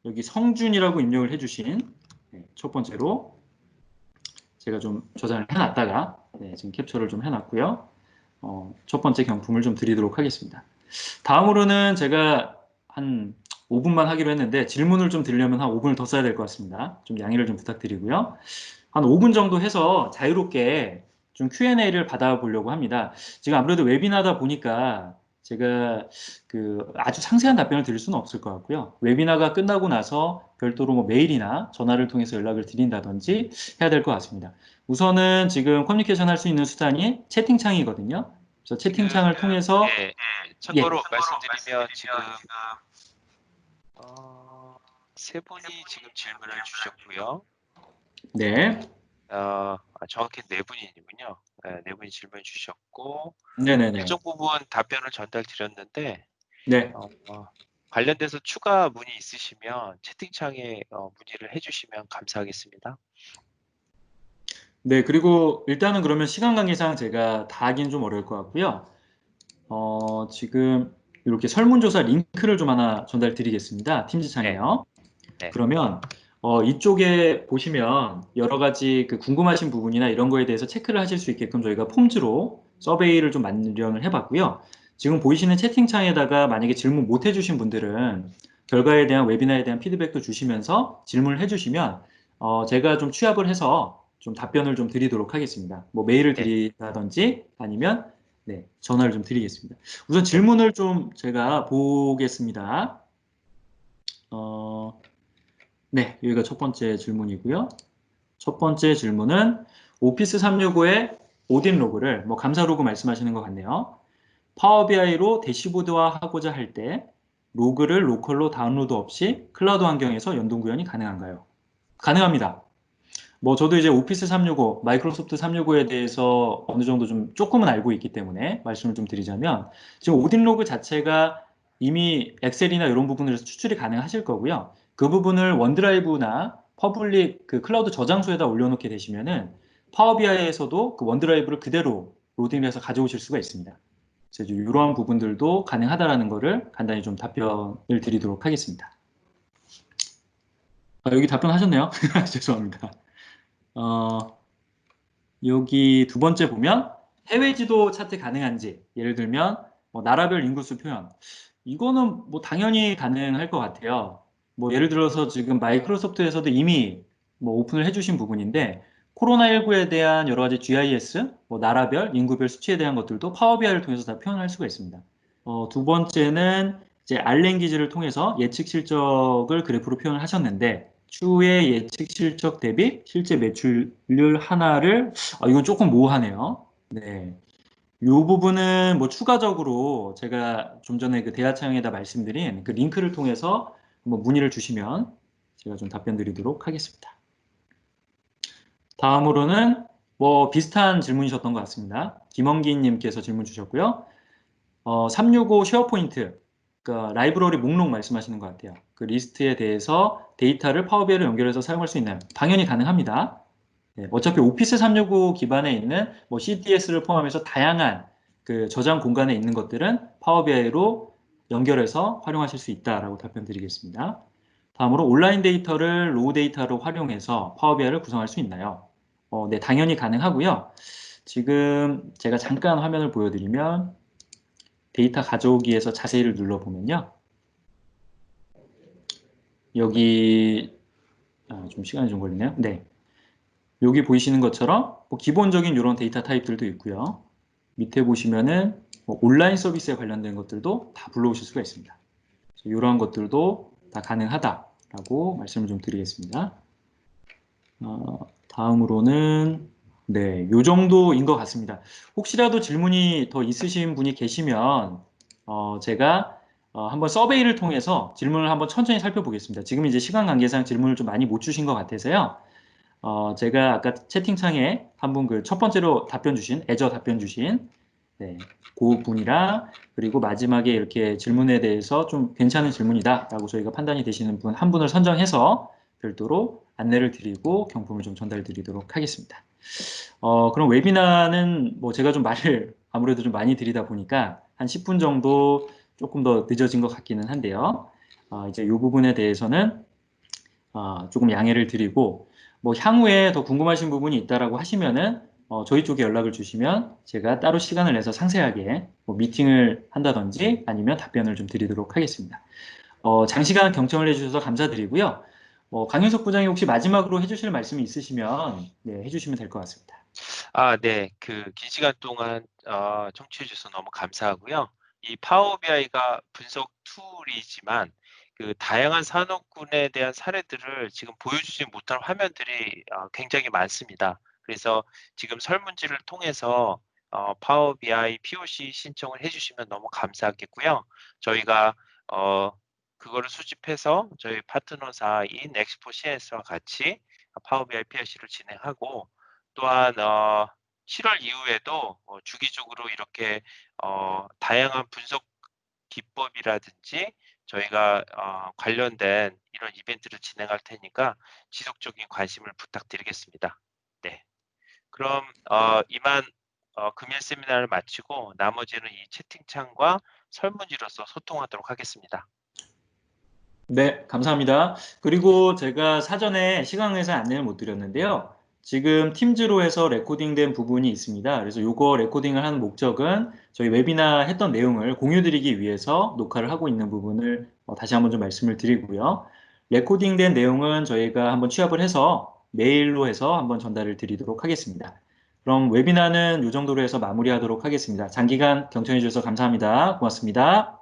여기 성준이라고 입력을 해주신 네, 첫 번째로 제가 좀 저장을 해놨다가 네, 지금 캡처를 좀 해놨고요. 첫 번째 경품을 좀 드리도록 하겠습니다. 다음으로는 제가 한 5분만 하기로 했는데 질문을 좀 드리려면 한 5분을 더 써야 될 것 같습니다. 좀 양해를 좀 부탁드리고요. 한 5분 정도 해서 자유롭게 좀 Q&A를 받아보려고 합니다. 지금 아무래도 웨비나다 보니까 제가 그 아주 상세한 답변을 드릴 수는 없을 것 같고요. 웨비나가 끝나고 나서 별도로 뭐 메일이나 전화를 통해서 연락을 드린다든지 해야 될 것 같습니다. 우선은 지금 커뮤니케이션 할 수 있는 수단이 채팅창이거든요. 그래서 지금 채팅창을 통해서 예, 예, 참고로 말씀드리면 지금 세 분이 지금 질문을 주셨고요. 네, 정확히 네 분이군요. 네 분이 질문 주셨고 네네네, 일정 부분 답변을 전달 드렸는데 네. 관련돼서 추가 문의 있으시면 채팅창에 문의를 해주시면 감사하겠습니다. 네, 그리고 일단은 그러면 시간 관계상 제가 다 하긴 좀 어려울 것 같고요. 지금 이렇게 설문조사 링크를 좀 하나 전달 드리겠습니다. 네, 팀즈창에요. 네, 그러면 이쪽에 보시면 여러 가지 그 궁금하신 부분이나 이런 거에 대해서 체크를 하실 수 있게끔 저희가 폼즈로 서베이를 좀 마련을 해봤고요. 지금 보이시는 채팅창에다가 만약에 질문 못 해주신 분들은 결과에 대한 웨비나에 대한 피드백도 주시면서 질문을 해주시면 제가 좀 취합을 해서 좀 답변을 좀 드리도록 하겠습니다. 뭐 메일을 네, 드리다든지 아니면 네, 전화를 좀 드리겠습니다. 우선 네. 질문을 좀 제가 보겠습니다. 어, 네, 여기가 첫 번째 질문이고요. 첫 번째 질문은 오피스 365의 오딘 로그를 뭐 감사 로그 말씀하시는 것 같네요. 파워 BI로 대시보드화 하고자 할 때 로그를 로컬로 다운로드 없이 클라우드 환경에서 연동 구현이 가능한가요? 가능합니다. 뭐 저도 이제 오피스 365, 마이크로소프트 365에 대해서 어느 정도 좀 조금은 알고 있기 때문에 말씀을 좀 드리자면 지금 오딘 로그 자체가 이미 엑셀이나 이런 부분에서 추출이 가능하실 거고요. 그 부분을 원드라이브나 퍼블릭 그 클라우드 저장소에다 올려놓게 되시면은 파워 BI에서도 그 원드라이브를 그대로 로딩해서 가져오실 수가 있습니다. 그래서 이러한 부분들도 가능하다라는 거를 간단히 좀 답변을 드리도록 하겠습니다. 여기 답변하셨네요. 죄송합니다. 어, 여기 두 번째 보면 해외 지도 차트 가능한지 예를 들면 뭐 나라별 인구수 표현 이거는 뭐 당연히 가능할 것 같아요. 뭐 예를 들어서 지금 마이크로소프트에서도 이미 뭐 오픈을 해주신 부분인데 코로나19에 대한 여러 가지 GIS, 뭐 나라별, 인구별 수치에 대한 것들도 파워 BI를 통해서 다 표현할 수가 있습니다. 두 번째는 이제 알렌 기지를 통해서 예측 실적을 그래프로 표현을 하셨는데 추후의 예측 실적 대비 실제 매출률 하나를 이건 조금 모호하네요. 네. 이 부분은 뭐 추가적으로 제가 좀 전에 그 대화창에다 말씀드린 그 링크를 통해서 뭐 문의를 주시면 제가 좀 답변 드리도록 하겠습니다. 다음으로는 뭐 비슷한 질문이셨던 것 같습니다. 김원기님께서 질문 주셨고요. 365 쉐어포인트, 그러니까 라이브러리 목록 말씀하시는 것 같아요. 그 리스트에 대해서 데이터를 파워비아이로 연결해서 사용할 수 있나요? 당연히 가능합니다. 네, 어차피 오피스 365 기반에 있는 뭐 CDS를 포함해서 다양한 그 저장 공간에 있는 것들은 파워비아이로 연결해서 활용하실 수 있다라고 답변 드리겠습니다. 다음으로 온라인 데이터를 로우 데이터로 활용해서 파워비아이를 구성할 수 있나요? 네, 당연히 가능하고요. 지금 제가 잠깐 화면을 보여드리면 데이터 가져오기에서 자세히를 눌러보면요. 여기 좀 시간이 좀 걸리네요. 네. 여기 보이시는 것처럼 뭐 기본적인 이런 데이터 타입들도 있고요. 밑에 보시면은 뭐 온라인 서비스에 관련된 것들도 다 불러오실 수가 있습니다. 이러한 것들도 다 가능하다라고 말씀을 좀 드리겠습니다. 다음으로는 네, 요 정도인 것 같습니다. 혹시라도 질문이 더 있으신 분이 계시면 제가 한번 서베이를 통해서 질문을 한번 천천히 살펴보겠습니다. 지금 이제 시간 관계상 질문을 좀 많이 못 주신 것 같아서요. 제가 아까 채팅창에 한 분 그 첫 번째로 답변 주신, 애저 답변 주신, 네, 그 분이랑, 그리고 마지막에 이렇게 질문에 대해서 좀 괜찮은 질문이다라고 저희가 판단이 되시는 분 한 분을 선정해서 별도로 안내를 드리고 경품을 좀 전달 드리도록 하겠습니다. 그럼 웨비나는 뭐 제가 좀 말을 아무래도 좀 많이 드리다 보니까 한 10분 정도 조금 더 늦어진 것 같기는 한데요. 이제 이 부분에 대해서는 조금 양해를 드리고, 뭐 향후에 더 궁금하신 부분이 있다라고 하시면은 저희 쪽에 연락을 주시면 제가 따로 시간을 내서 상세하게 뭐 미팅을 한다든지 아니면 답변을 좀 드리도록 하겠습니다. 장시간 경청을 해주셔서 감사드리고요. 강윤석 부장이 혹시 마지막으로 해주실 말씀이 있으시면 네, 해주시면 될 것 같습니다. 네. 그 긴 시간 동안 청취해 주셔서 너무 감사하고요. 이 파워 BI가 분석 툴이지만 그 다양한 산업군에 대한 사례들을 지금 보여주지 못한 화면들이 굉장히 많습니다. 그래서 지금 설문지를 통해서 파워 BI POC 신청을 해 주시면 너무 감사하겠고요. 저희가 그거를 수집해서 저희 파트너사인 엑스포시에서와 같이 파워 BI POC를 진행하고, 또한 7월 이후에도 주기적으로 이렇게 다양한 분석 기법이라든지 저희가 관련된 이런 이벤트를 진행할 테니까 지속적인 관심을 부탁드리겠습니다. 네. 그럼 이만 금일 세미나를 마치고 나머지는 이 채팅창과 설문지로서 소통하도록 하겠습니다. 네, 감사합니다. 그리고 제가 사전에 시간 관계상 안내를 못 드렸는데요. 지금 팀즈로 해서 레코딩된 부분이 있습니다. 그래서 요거 레코딩을 하는 목적은 저희 웨비나 했던 내용을 공유드리기 위해서 녹화를 하고 있는 부분을 다시 한번 좀 말씀을 드리고요. 레코딩된 내용은 저희가 한번 취합을 해서 메일로 해서 한번 전달을 드리도록 하겠습니다. 그럼 웨비나는 이 정도로 해서 마무리하도록 하겠습니다. 장기간 경청해 주셔서 감사합니다. 고맙습니다.